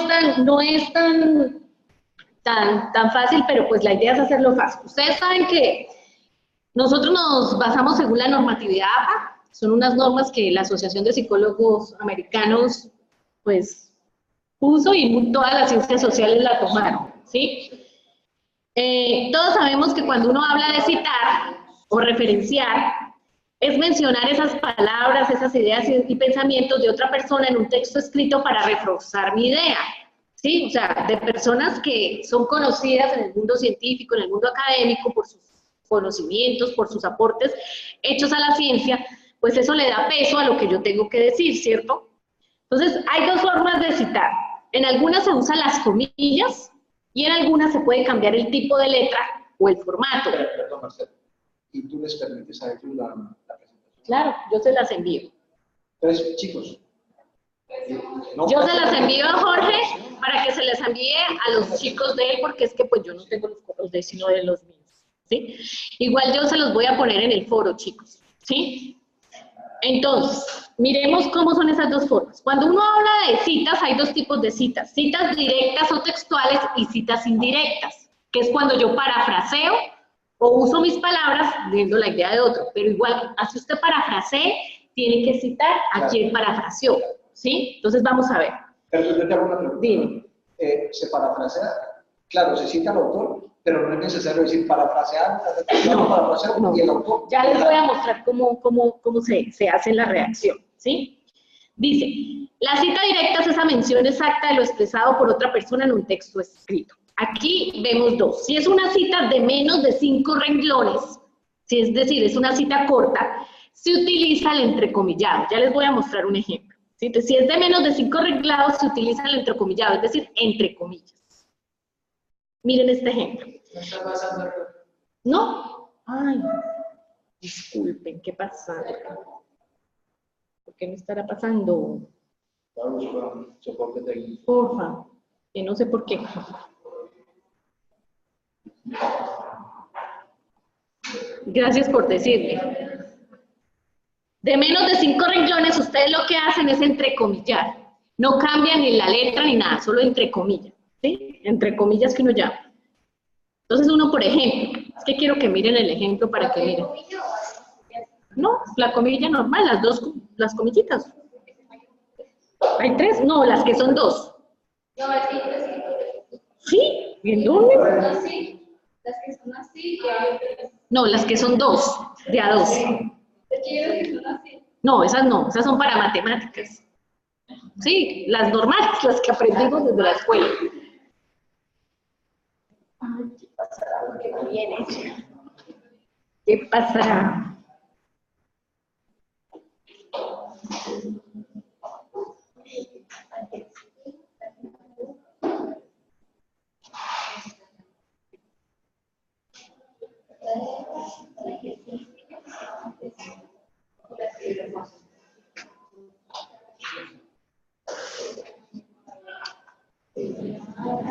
D: tan fácil, pero pues la idea es hacerlo fácil. Ustedes saben que nosotros nos basamos según la normatividad APA, son unas normas que la Asociación de Psicólogos Americanos, pues, puso y todas las ciencias sociales la tomaron, ¿sí? Todos sabemos que cuando uno habla de citar o referenciar, es mencionar esas palabras, esas ideas y pensamientos de otra persona en un texto escrito para reforzar mi idea, ¿sí? O sea, de personas que son conocidas en el mundo científico, en el mundo académico, por sus conocimientos, por sus aportes hechos a la ciencia, pues eso le da peso a lo que yo tengo que decir, ¿cierto? Entonces, hay dos formas de citar. En algunas se usan las comillas y en algunas se puede cambiar el tipo de letra o el formato.
A: Perdón, Marcelo. ¿Y tú les permites a ellos la presentación?
D: Claro, yo se las envío.
A: Entonces, chicos.
D: Yo se las envío a Jorge para que se les envíe a los chicos de él, porque es que pues yo no tengo los correos de él, sino de los míos, ¿sí? Igual yo se los voy a poner en el foro, chicos, ¿sí? Entonces, miremos cómo son esas dos formas. Cuando uno habla de citas, hay dos tipos de citas. Citas directas o textuales y citas indirectas, que es cuando yo parafraseo o uso mis palabras viendo la idea de otro. Pero igual, así usted parafrasee, tiene que citar a quien parafraseó, ¿sí? Entonces, vamos a ver.
A: Pero yo te hago una pregunta.
D: Dime.
A: ¿Se parafrasea? Claro, se cita al autor, pero no es necesario decir parafrasear,
D: No.
A: Y el autor.
D: Ya les voy a mostrar cómo se hace la redacción, ¿sí? Dice, la cita directa es esa mención exacta de lo expresado por otra persona en un texto escrito. Aquí vemos dos. Si es una cita de menos de 5 renglones, si es decir, es una cita corta, se utiliza el entrecomillado. Ya les voy a mostrar un ejemplo. ¿Sí? Si es de menos de 5 renglados, se utiliza el entrecomillado, es decir, entre comillas. Miren este ejemplo.
H: ¿No está pasando?
D: ¿No? Ay, Disculpen, ¿qué pasa? ¿Por qué me estará pasando?
A: Soporte técnico.
D: Porfa, que no sé por qué. Gracias por decirme. De menos de 5 renglones, ustedes lo que hacen es entrecomillar. No cambian ni la letra ni nada, solo entre comillas. ¿Sí? Entre comillas que uno llama. Entonces uno, por ejemplo, es que quiero que miren el ejemplo para que miren. No, la comilla normal, las comillitas. ¿Hay 3? No, las que son 2.
B: No,
D: ¿Sí? ¿En dónde?
B: así, las que son así, y hay otras.
D: No, las que son 2, de a 2.
B: Es que yo creo que son así.
D: No, esas son para matemáticas. Sí, las normales, las que aprendimos desde la escuela. Ay, ¿qué pasará? ¿Por qué no viene? ¿Qué pasará?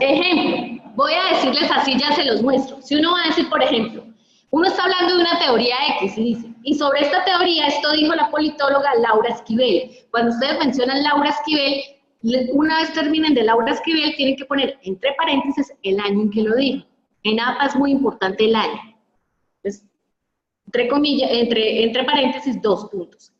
D: Ejemplo, voy a decirles así, ya se los muestro. Si uno va a decir, por ejemplo, uno está hablando de una teoría X y dice, y sobre esta teoría esto dijo la politóloga Laura Esquivel. Cuando ustedes mencionan Laura Esquivel, una vez terminen de Laura Esquivel, tienen que poner entre paréntesis el año en que lo dijo. En APA es muy importante el año. Entonces, entre comillas, entre paréntesis, 2 puntos.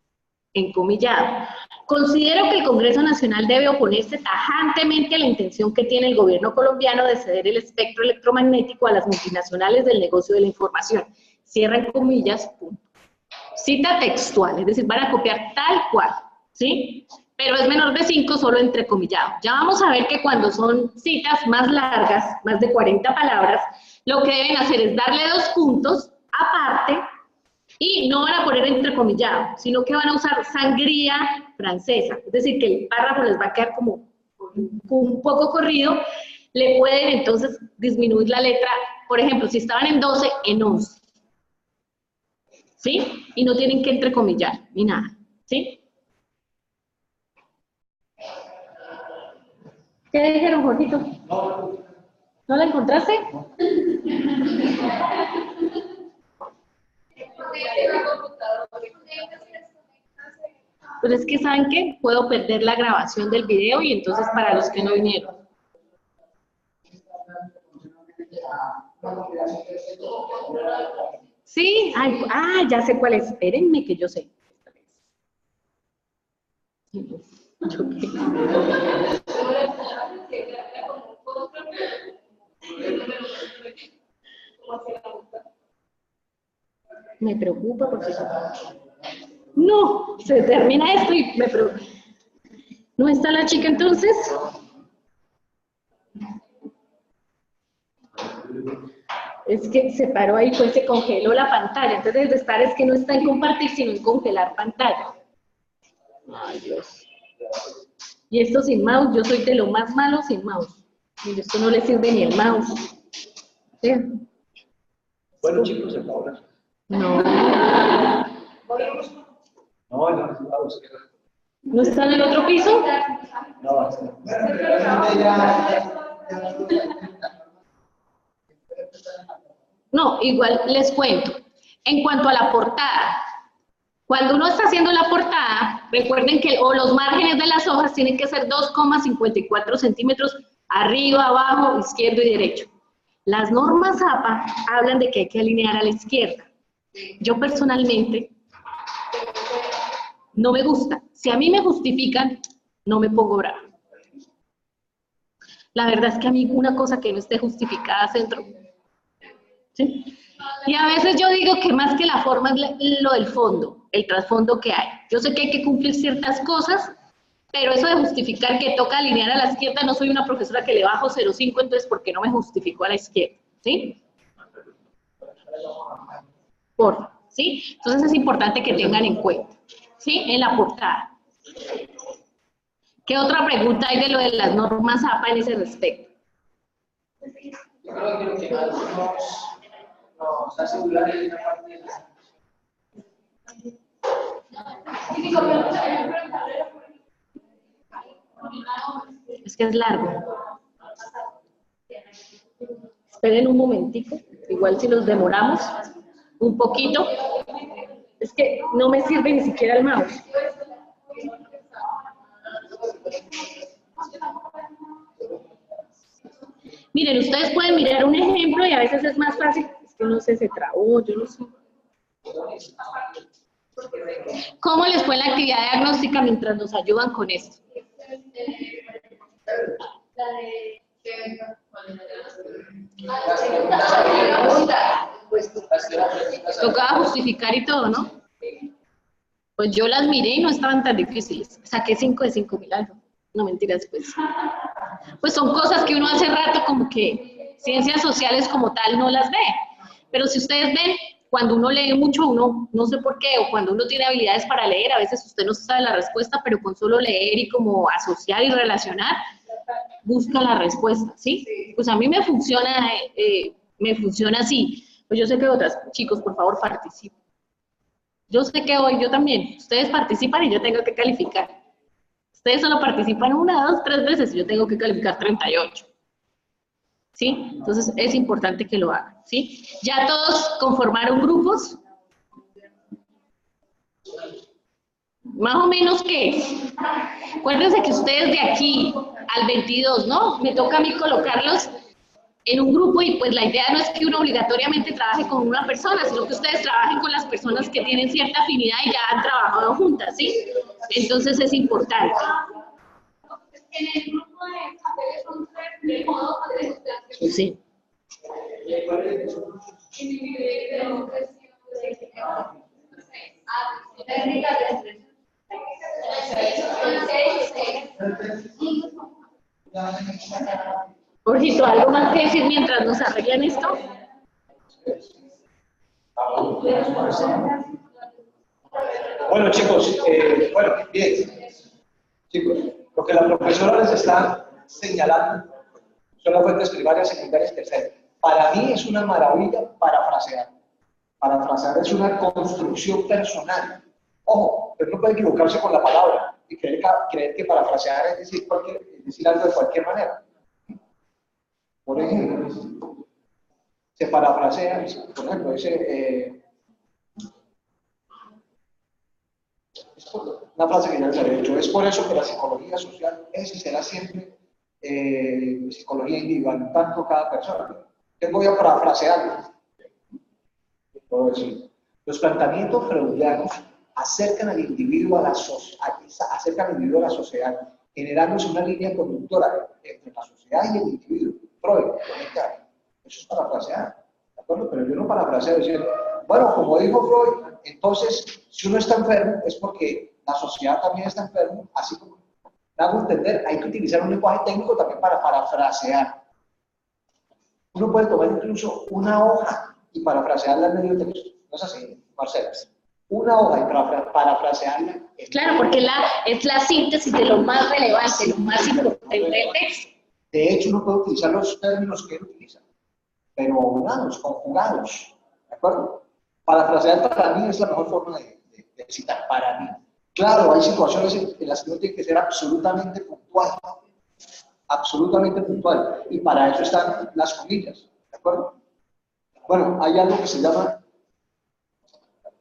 D: Encomillado. Considero que el Congreso Nacional debe oponerse tajantemente a la intención que tiene el gobierno colombiano de ceder el espectro electromagnético a las multinacionales del negocio de la información. Cierran comillas, punto. Cita textual, es decir, van a copiar tal cual, ¿sí? Pero es menor de 5, solo entrecomillado. Ya vamos a ver que cuando son citas más largas, más de 40 palabras, lo que deben hacer es darle 2 puntos aparte. Y no van a poner entrecomillado, sino que van a usar sangría francesa. Es decir, que el párrafo les va a quedar como un poco corrido. Le pueden entonces disminuir la letra, por ejemplo, si estaban en 12, en 11. ¿Sí? Y no tienen que entrecomillar, ni nada. ¿Sí? ¿Qué dijeron, Jorgito? ¿No la encontraste? Pero es que, ¿saben qué? Puedo perder la grabación del video y entonces para los que no vinieron. Sí, ay, ya sé cuál es. Espérenme que yo sé. Me preocupa porque no, se termina esto y me preocupa. ¿No está la chica entonces? Es que se paró ahí, pues se congeló la pantalla. Entonces de estar es que no está en compartir, sino en congelar pantalla. Ay, Dios. Y esto sin mouse, yo soy de lo más malo sin mouse. Mire, esto no le sirve ni el mouse. ¿Sí?
A: Bueno, chicos, se acabó la...
D: No. ¿No está en el otro piso?
A: No,
D: No, igual les cuento. En cuanto a la portada, cuando uno está haciendo la portada, recuerden que los márgenes de las hojas tienen que ser 2,54 centímetros arriba, abajo, izquierdo y derecho. Las normas APA hablan de que hay que alinear a la izquierda. Yo personalmente no me gusta. Si a mí me justifican, no me pongo brava. La verdad es que a mí una cosa que no esté justificada centro. ¿Sí? Y a veces yo digo que más que la forma es lo del fondo, el trasfondo que hay. Yo sé que hay que cumplir ciertas cosas, pero eso de justificar que toca alinear a la izquierda, no soy una profesora que le bajo 0,5, entonces ¿por qué no me justificó a la izquierda? ¿Sí? ¿Sí? Entonces es importante que tengan en cuenta, ¿sí? En la portada. ¿Qué otra pregunta hay de lo de las normas APA en ese respecto?
H: Yo creo que lo que más nos hace dudar es la parte de la...
D: Es que es largo. Esperen un momentico, igual si nos demoramos un poquito. Es que no me sirve ni siquiera el mouse. Miren, ustedes pueden mirar un ejemplo y a veces es más fácil. Es que no sé, se trabó, yo no sé. ¿Cómo les fue la actividad diagnóstica mientras nos ayudan con esto? Tocaba justificar y todo, ¿no? Pues yo las miré y no estaban tan difíciles. Saqué 5 de 5.000 algo. No, mentiras, pues son cosas que uno hace rato como que ciencias sociales como tal no las ve. Pero si ustedes ven, cuando uno lee mucho, uno no sé por qué, o cuando uno tiene habilidades para leer, a veces usted no sabe la respuesta, pero con solo leer y como asociar y relacionar, busca la respuesta, ¿sí? Pues a mí me funciona así. Pues yo sé que otras, chicos, por favor, participen. Yo sé que hoy yo también, ustedes participan y yo tengo que calificar. Ustedes solo participan 1, 2, 3 veces y yo tengo que calificar 38. ¿Sí? Entonces es importante que lo hagan, ¿sí? ¿Ya todos conformaron grupos? Más o menos, ¿qué? Acuérdense que ustedes de aquí al 22, ¿no? Me toca a mí colocarlos en un grupo y pues la idea no es que uno obligatoriamente trabaje con una persona, sino que ustedes trabajen con las personas que tienen cierta afinidad y ya han trabajado juntas, ¿sí? Entonces es importante.
B: En el grupo de papeles son 3 de modo de
D: Sí.
B: técnicas de expresión.
D: Jorgito, ¿algo más que decir mientras nos arreglan esto?
A: Bueno, chicos, bien. Chicos, lo que la profesora les está señalando son las fuentes primarias, secundarias y terciarias. Para mí es una maravilla parafrasear. Parafrasear es una construcción personal. Ojo, pero no puede equivocarse con la palabra y creer que parafrasear es decir algo de cualquier manera. Por ejemplo, se parafrasea, por ejemplo, dice, una frase que ya les había dicho, es por eso que la psicología social es y será siempre psicología individual, tanto cada persona. Entonces voy a parafrasearlo. Puedo decir, los planteamientos freudianos acercan al individuo a la sociedad, generándose una línea conductora entre la sociedad y el individuo. Freud, eso es parafrasear, ¿de acuerdo? Pero yo no parafraseo, decir, bueno, como dijo Freud, entonces, si uno está enfermo es porque la sociedad también está enferma, así como me hago entender, hay que utilizar un lenguaje técnico también para parafrasear. Uno puede tomar incluso una hoja y parafrasearla en medio texto. ¿No es así, Marcela? Una hoja y parafrasearla.
D: Claro, porque es la síntesis de lo más relevante, lo más importante del texto.
A: De hecho, uno puede utilizar los términos que él utiliza, pero aunados, conjugados. ¿De acuerdo? Parafrasear para mí es la mejor forma de citar, para mí. Claro, hay situaciones en las que uno tiene que ser absolutamente puntual. Absolutamente puntual. Y para eso están las comillas. ¿De acuerdo? Bueno, hay algo que se llama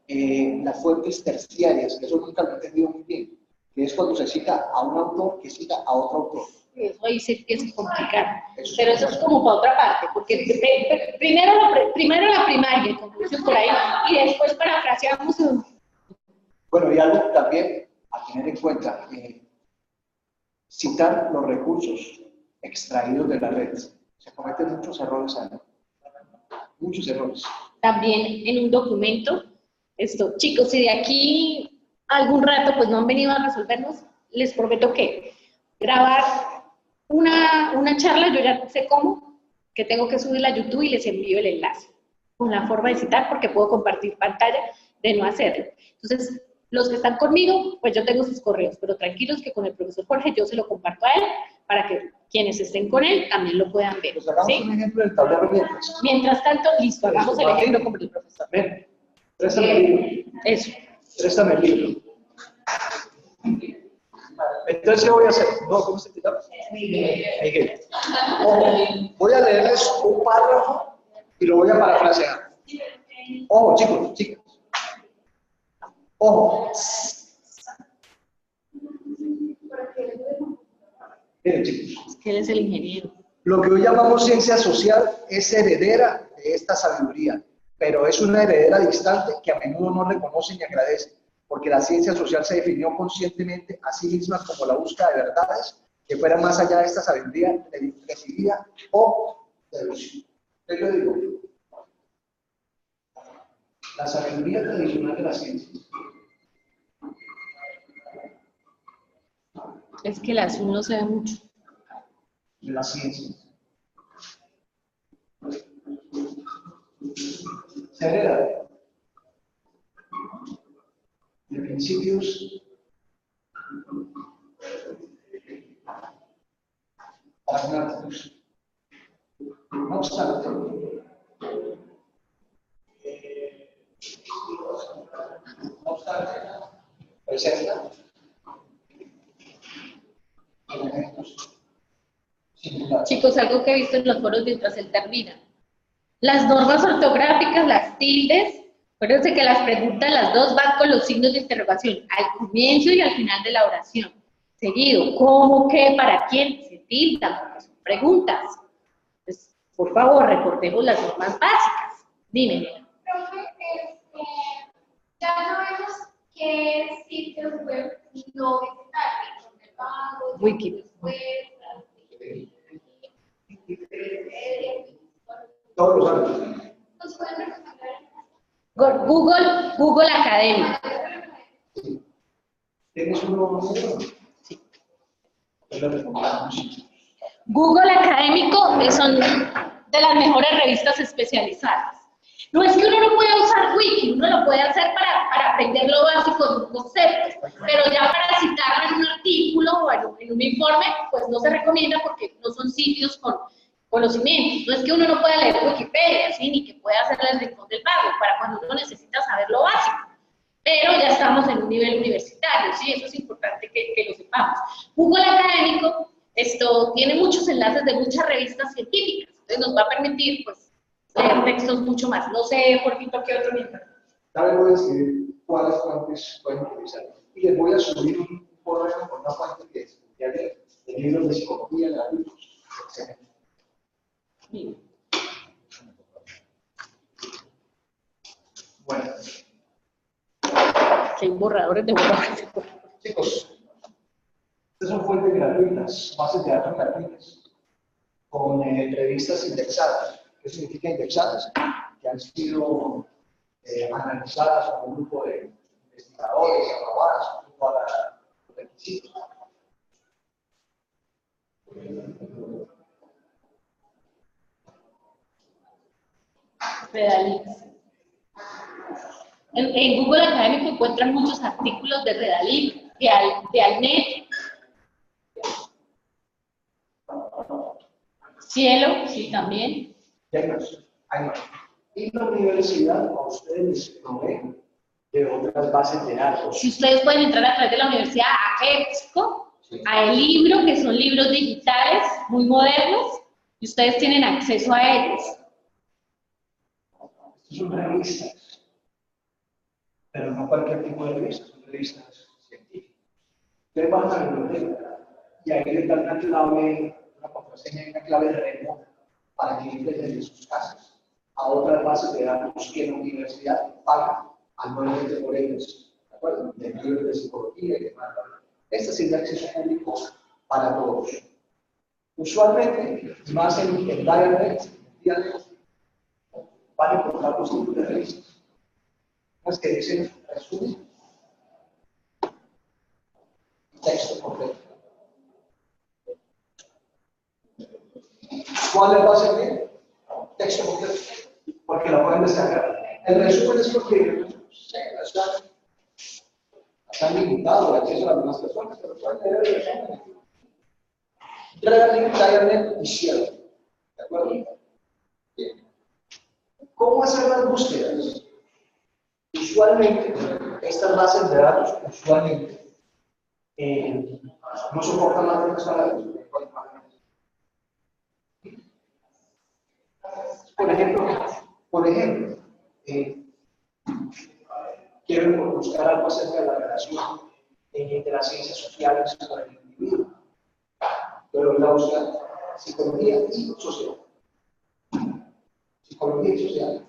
A: las fuentes terciarias, que eso nunca lo he entendido muy bien, que es cuando se cita a un autor que cita a otro autor.
D: Eso ahí se empieza a complicar, pero eso es como para otra parte, porque primero la primaria, conclusión por ahí, y después parafraseamos.
A: Bueno, y algo también a tener en cuenta, citar los recursos extraídos de la red. Se cometen muchos errores ahí. Muchos errores.
D: También en un documento, chicos, si de aquí algún rato pues no han venido a resolvernos, les prometo que grabar una charla, yo ya sé cómo, que tengo que subirla a YouTube y les envío el enlace con la forma de citar, porque puedo compartir pantalla de no hacerlo. Entonces, los que están conmigo, pues yo tengo sus correos, pero tranquilos que con el profesor Jorge yo se lo comparto a él para que quienes estén con él también lo puedan ver.
A: Pues hagamos un ejemplo del tablero mientras.
D: Mientras tanto, listo, hagamos el ejemplo con el profesor.
A: Ven, préstame el libro.
D: Eso.
A: Préstame el libro. Entonces, ¿qué voy a hacer? No, ¿cómo se llama? Miguel. Ojo, voy a leerles un párrafo y lo voy a parafrasear. Ojo, chicos, chicas. Ojo. Miren, chicos.
D: Es que él es el ingeniero.
A: Lo que hoy llamamos ciencia social es heredera de esta sabiduría, pero es una heredera distante que a menudo no reconoce ni agradece, porque la ciencia social se definió conscientemente a sí misma como la búsqueda de verdades que fueran más allá de esta sabiduría recibida o deducida. ¿Qué le digo? La sabiduría tradicional de la ciencia.
D: Es que el azul no se ve mucho.
A: De la ciencia. Se hereda de principios pragmáticos. No obstante, presenta elementos singulares.
D: Chicos, algo que he visto en los foros mientras él termina. Las normas ortográficas, las tildes, acuérdense que las preguntas, las dos, van con los signos de interrogación, al comienzo y al final de la oración. Seguido, ¿cómo, qué, para quién? Se tildan, porque son preguntas. Entonces, por favor, recordemos las normas básicas. Dime.
C: Profe, ya no vemos qué sitios web no visitar, donde pago,
D: Wiki.
A: Todos los años.
C: ¿Nos pueden recomendar?
D: Google Académico.
A: ¿Tienes uno?
D: Sí.
A: Yo lo recomendamos.
D: Google Académico son de las mejores revistas especializadas. No es que uno no pueda usar Wiki, uno lo puede hacer para aprender lo básico de un concepto, pero ya para citarlo en un artículo o en un informe, pues no se recomienda porque no son sitios con conocimientos. No es que uno no pueda leer Wikipedia, ¿sí? Ni que pueda hacer el rincón del vago, para cuando uno necesita saber lo básico. Pero ya estamos en un nivel universitario, ¿sí? Eso es importante que lo sepamos. Google Académico tiene muchos enlaces de muchas revistas científicas, entonces nos va a permitir, pues, leer textos mucho más. No sé, Jorgito, qué otro mientras.
A: Ahora voy a escribir cuáles fuentes pueden utilizar. Y les voy a subir un correo con una fuente que es de libros de psicología gratuitos, etc.
D: Bien.
A: Bueno.
D: Que hay borradores de borradores.
A: Chicos, estas son fuentes gratuitas, bases de datos gratuitas, con revistas indexadas. ¿Qué significa indexadas? Que han sido analizadas por un grupo de investigadores, aprobadas con todos los requisitos.
D: Redalics. En Google Académico encuentran muchos artículos de Redalic, de Alnet. Cielo, sí, también.
A: Hay más. Y la universidad a ustedes les provee de otras bases de datos.
D: Si ustedes pueden entrar a través de la universidad a EBSCO, a el libro, que son libros digitales muy modernos, y ustedes tienen acceso a ellos.
A: Estas son revistas, pero no cualquier tipo de revistas, son revistas científicas. Ustedes van a la biblioteca y ahí les dan una clave, una contraseña y una clave remota para que entren desde sus casas a otras bases de datos que la universidad paga anualmente por ellos, ¿de acuerdo? De libros de psicología y demás. Esta es de acceso público para todos. Usualmente, más en Internet, van a encontrar dos tipos de revistas. Unas que dicen resumen, texto completo. ¿Cuál es va a ser? Texto completo, porque la pueden descargar. El resumen es porque está limitado el acceso a las demás personas, pero pueden leer el resumen. Redalic y Cielo. ¿De acuerdo? Bien. ¿Cómo hacer las búsquedas? Usualmente, estas bases de datos usualmente no soportan más de una sala de uso. Por ejemplo, quiero buscar algo acerca de la relación de las ciencias sociales con el individuo. Pero la buscar psicología y sociedad. Psicología y sociedad.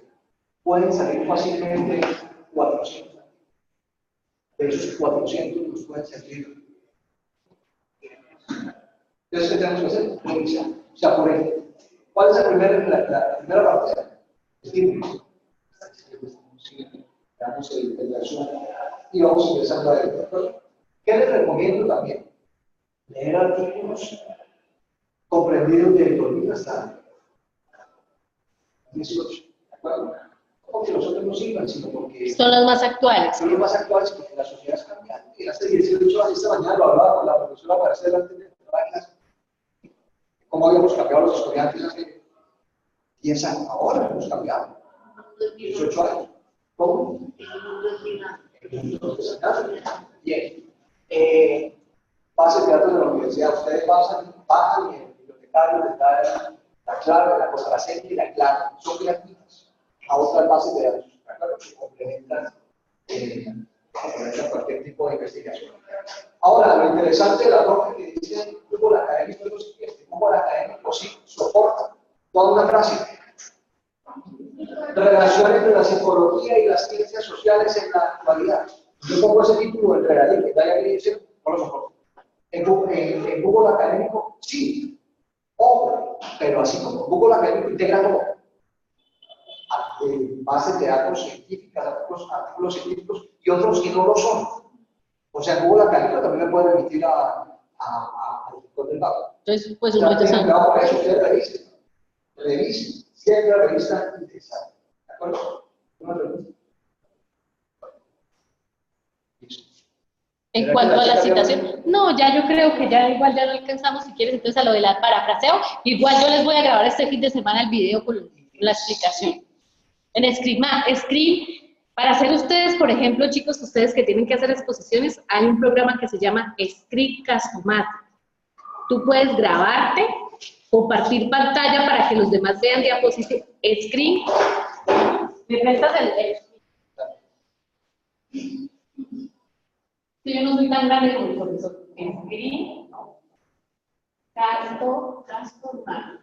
A: Pueden salir fácilmente 400. De esos 400 nos pueden servir. Entonces, ¿qué tenemos que hacer? Revisar. O sea, por ejemplo, ¿cuál es la primera parte? Estímulos. Damos el resumen y vamos ingresando a él. ¿Qué les recomiendo también? Leer artículos comprendidos de 2000 hasta 18. ¿De acuerdo? No porque los otros no sirvan, sino porque
D: son los más actuales.
A: Son los más actuales porque la sociedad es cambiante. Y hace 18 años, esta mañana lo hablaba con la profesora para hacer delante de la clase. ¿Cómo habíamos cambiado los estudiantes hace 10 años? Ahora hemos cambiado. 18 años. ¿Cómo? Bien. Bases de datos de la universidad. Ustedes bajan y el bibliotecario les da la clave, la contraseña y la clave. Son gratuitas. A otras bases de datos. Claro, que complementan cualquier tipo de investigación. Ahora, lo interesante de la norma que dice el fútbol académico es lo siguiente: el fútbol académico sí soporta toda una frase. Relación entre la psicología y las ciencias sociales en la actualidad. Yo pongo ese título del regalín, que vaya que dice, no lo soporto. En Google académico, sí. Ojo, pero así como Google académico integra todo. Bases de datos científicas, artículos científicos y otros que no lo son. O sea, Google académico también me puede remitir al sector del dato.
D: Entonces, pues,
A: por eso, ustedes revisen. Siempre revista interesante. ¿De acuerdo? ¿Una pregunta?
D: En cuanto a la citación, no, ya yo creo que ya igual ya no alcanzamos. Si quieres, entonces a lo de la parafraseo, igual yo les voy a grabar este fin de semana el video con la explicación. En Screen, para hacer ustedes, por ejemplo, chicos, ustedes que tienen que hacer exposiciones, hay un programa que se llama Screencast-O-Matic. Tú puedes grabarte, compartir pantalla para que los demás vean diapositivas. Screen, ¿me prestas el yo no soy tan grande como el profesor. Screen, Cast-O-Matic.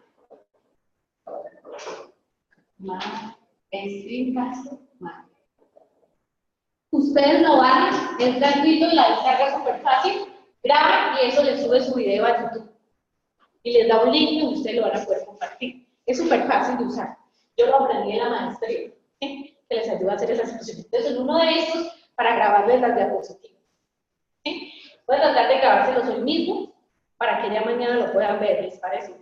D: Screencast-O-Matic. Ustedes lo bajan, es gratuito, la descarga súper fácil, graban y eso les sube su video a YouTube. Y les da un link donde ustedes lo van a poder compartir. Es súper fácil de usar. Yo lo aprendí en la maestría, que les ayuda a hacer esas exposiciones. Entonces, en uno de estos, para grabarles las diapositivas. Voy a tratar de grabárselos hoy mismo, para que ya mañana lo puedan ver, ¿les parece?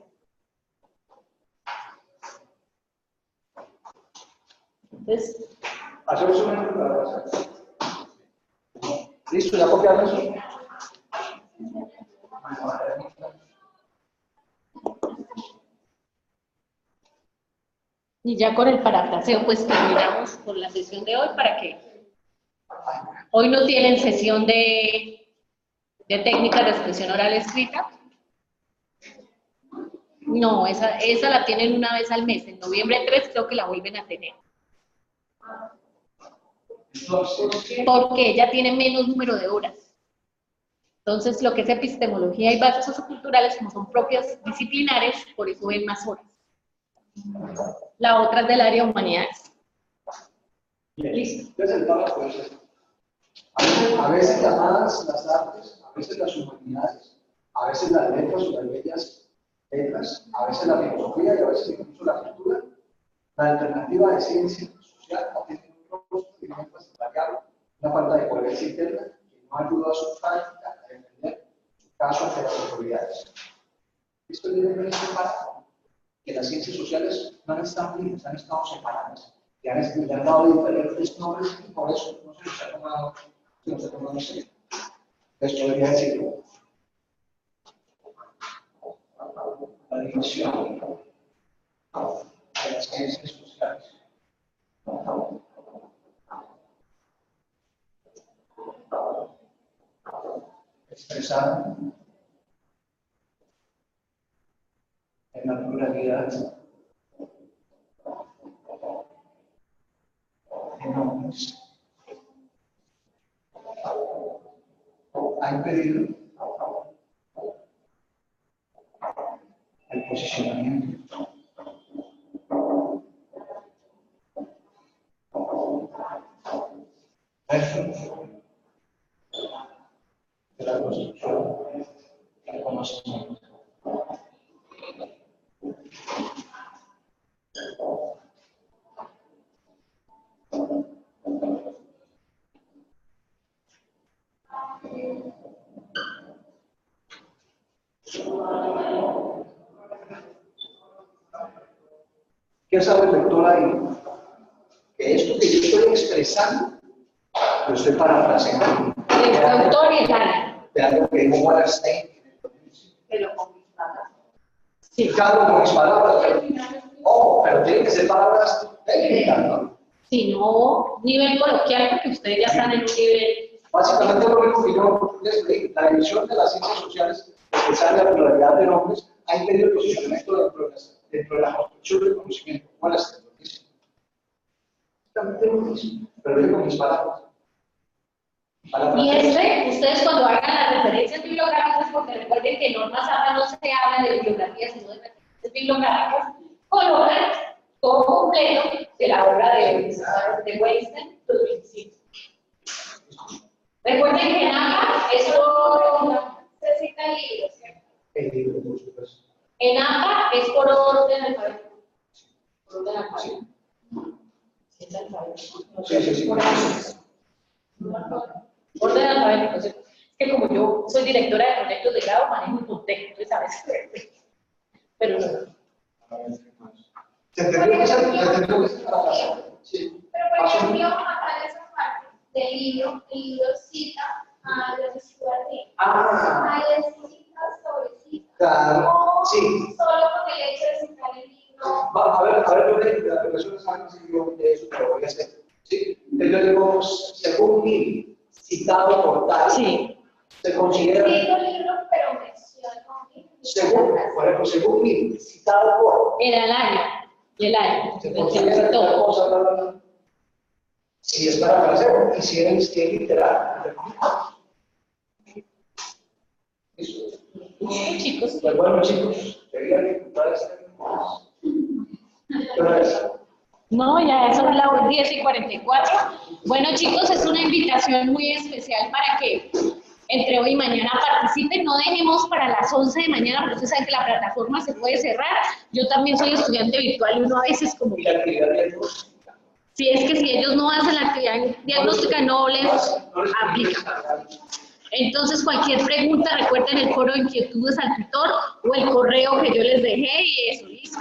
D: Entonces,
A: hacemos un ejemplo para pasar. ¿Listo? ¿Ya copiaron eso?
D: y ya con el parafraseo, pues terminamos con la sesión de hoy para que hoy no tienen sesión de técnicas de expresión oral escrita. No, esa la tienen una vez al mes. En noviembre 3 creo que la vuelven a tener. Porque ella tiene menos número de horas. Entonces, lo que es epistemología y bases socioculturales, como son propias disciplinares, por eso ven más horas. La otra es del área de humanidades. Listo.
A: A veces llamadas las artes, a veces las humanidades, a veces las letras o las bellas letras, a veces la filosofía y a veces incluso la cultura. La alternativa de ciencia social ha tenido un procedimiento variable, una falta de coherencia interna que no ayuda a su práctica a defender su caso ante las autoridades. Esto viene de que las ciencias sociales no han estado unidas, han estado separadas, y han dado diferentes nombres y por eso no se nos ha tomado en serio. Esto debería decirlo. La división de las ciencias sociales. expresada en la pluralidad de nombres ha impedido el posicionamiento de la construcción del conocimiento. ¿Qué sabe el lector ahí? Que esto que yo estoy expresando, lo estoy parafraseando.
D: El autor y el área.
A: De algo que dijo Wallerstein.
D: Pero con mis palabras.
A: Sí, claro, con mis palabras. Ojo, pero tienen que ser palabras técnicas, ¿no?
D: Si no, nivel coloquial, porque ustedes ya están en un nivel.
A: Básicamente lo mismo que yo les leí. La división de las ciencias sociales, especialmente la pluralidad de nombres, ha impedido el posicionamiento dentro de la construcción del conocimiento. Wallerstein lo dice. Exactamente lo mismo, pero yo con mis palabras.
D: Y ustedes cuando hagan las referencias bibliográficas, porque recuerden que en normas APA no se habla de bibliografía, sino de referencias bibliográficas, colocan todo completo de la obra de Weinstein, 2005. Recuerden que en APA se cita el libro, ¿cierto?
A: El libro, por supuesto.
D: En APA es por orden alfabético. Por orden alfabético.
A: Sí.
D: Por orden alfabético, ¿cierto? Es que como yo soy directora de proyectos de grado, manejo un contexto, ¿sabes? Pero no.
A: ¿Se entendió que se Sí.
C: Pero por ejemplo, acá en esa parte del libro, el libro cita a los estudiantes. Hay citas sobre citas.
A: Claro, sí.
C: Solo con el hecho de citar el libro.
A: A ver, yo las personas saben si yo de eso, pero voy a hacer. Sí. Yo digo, según mí, citado por tal,
D: Sí.
A: se considera.
C: Digo libro, pero menciono.
A: Por ejemplo, según mí, citado por.
D: Era el año. Y el año.
A: Se considera tal cosa, si es parafraseo, y si es literal. Eso.
D: Chicos.
A: Pues bueno, chicos, quería disfrutar este.
D: No, ya son las 10:44. Bueno, chicos, es una invitación muy especial para que entre hoy y mañana participen. No dejemos para las 11 de mañana, porque ustedes saben que la plataforma se puede cerrar. Yo también soy estudiante virtual y uno a veces como
A: Y la actividad diagnóstica.
D: si es que si ellos no hacen la actividad diagnóstica no les aplica. Entonces, cualquier pregunta, recuerden el foro de inquietudes al tutor o el correo que yo les dejé y eso, ¿listo?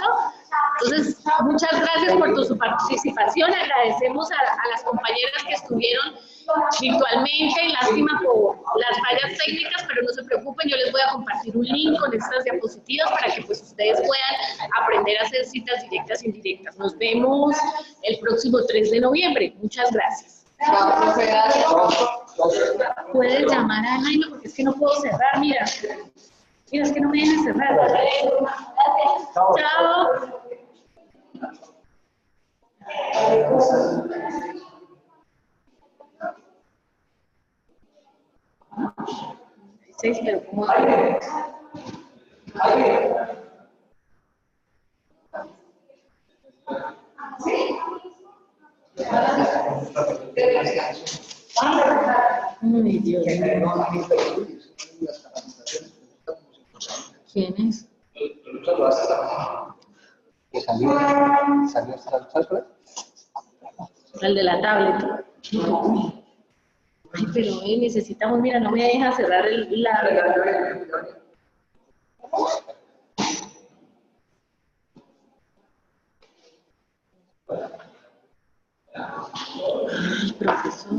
D: Entonces, muchas gracias por su participación. Agradecemos a las compañeras que estuvieron virtualmente. Lástima por las fallas técnicas, pero no se preocupen, yo les voy a compartir un link con estas diapositivas para que pues ustedes puedan aprender a hacer citas directas e indirectas. Nos vemos el próximo 3 de noviembre. Muchas gracias. Puedes llamar a Jaime porque es que no puedo cerrar, mira. Mira, es que no me dejan cerrar. Chao. Sí, pero ¿cómo? Ay, Dios mío. ¿Quién es?
A: Que salió hasta ¿sabes cuál es?
D: El de la tablet. Ay, pero necesitamos, mira, no me deja cerrar la... Ay, profesor.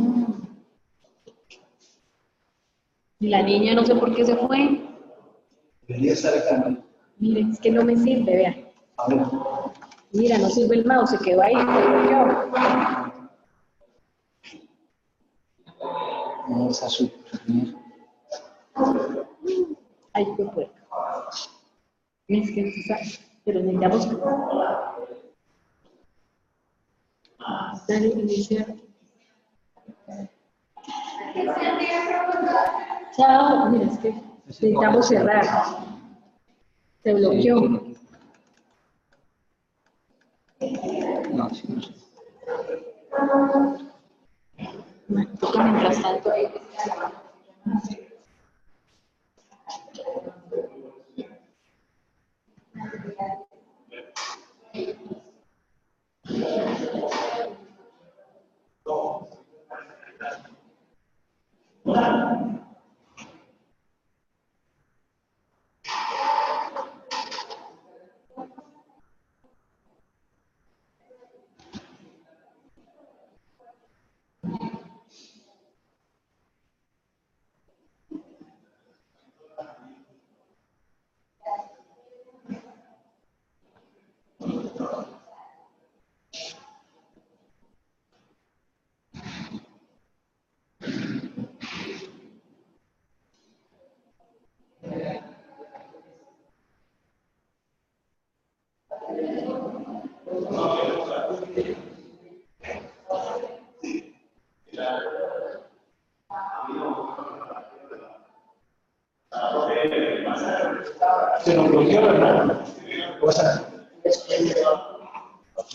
D: Y la niña no sé por qué se fue.
A: Debería estar acá.
D: Miren, es que no me sirve, vean.
A: A ver.
D: Mira, no sirve el mouse, se quedó ahí, yo.
A: No, está súper.
D: Ahí fue puerta. Es que pero necesitamos dale iniciar. Chao, mira, es que necesitamos cerrar. Se bloqueó.
A: No, sí, no sé.
D: Bueno, toca mientras tanto ahí.
A: Se nos bloqueó, ¿verdad? ¿Qué pasa?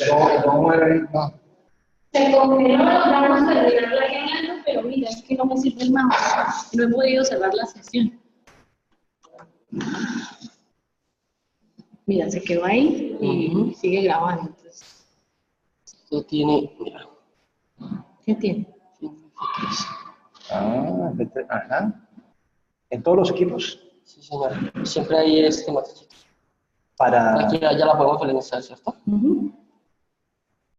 A: No, no.
D: Se congeló, logramos terminar la llamada, pero mira, es que no me sirve el mouse. No he podido cerrar la sesión. Mira, se quedó ahí y sigue grabando. Entonces.
I: Esto tiene, mira.
D: ¿Qué tiene?
A: Ah, ajá. ¿En todos los equipos?
I: Sí, señor. Siempre hay este matchito.
A: Para...
I: Aquí ya la podemos finalizar, ¿cierto?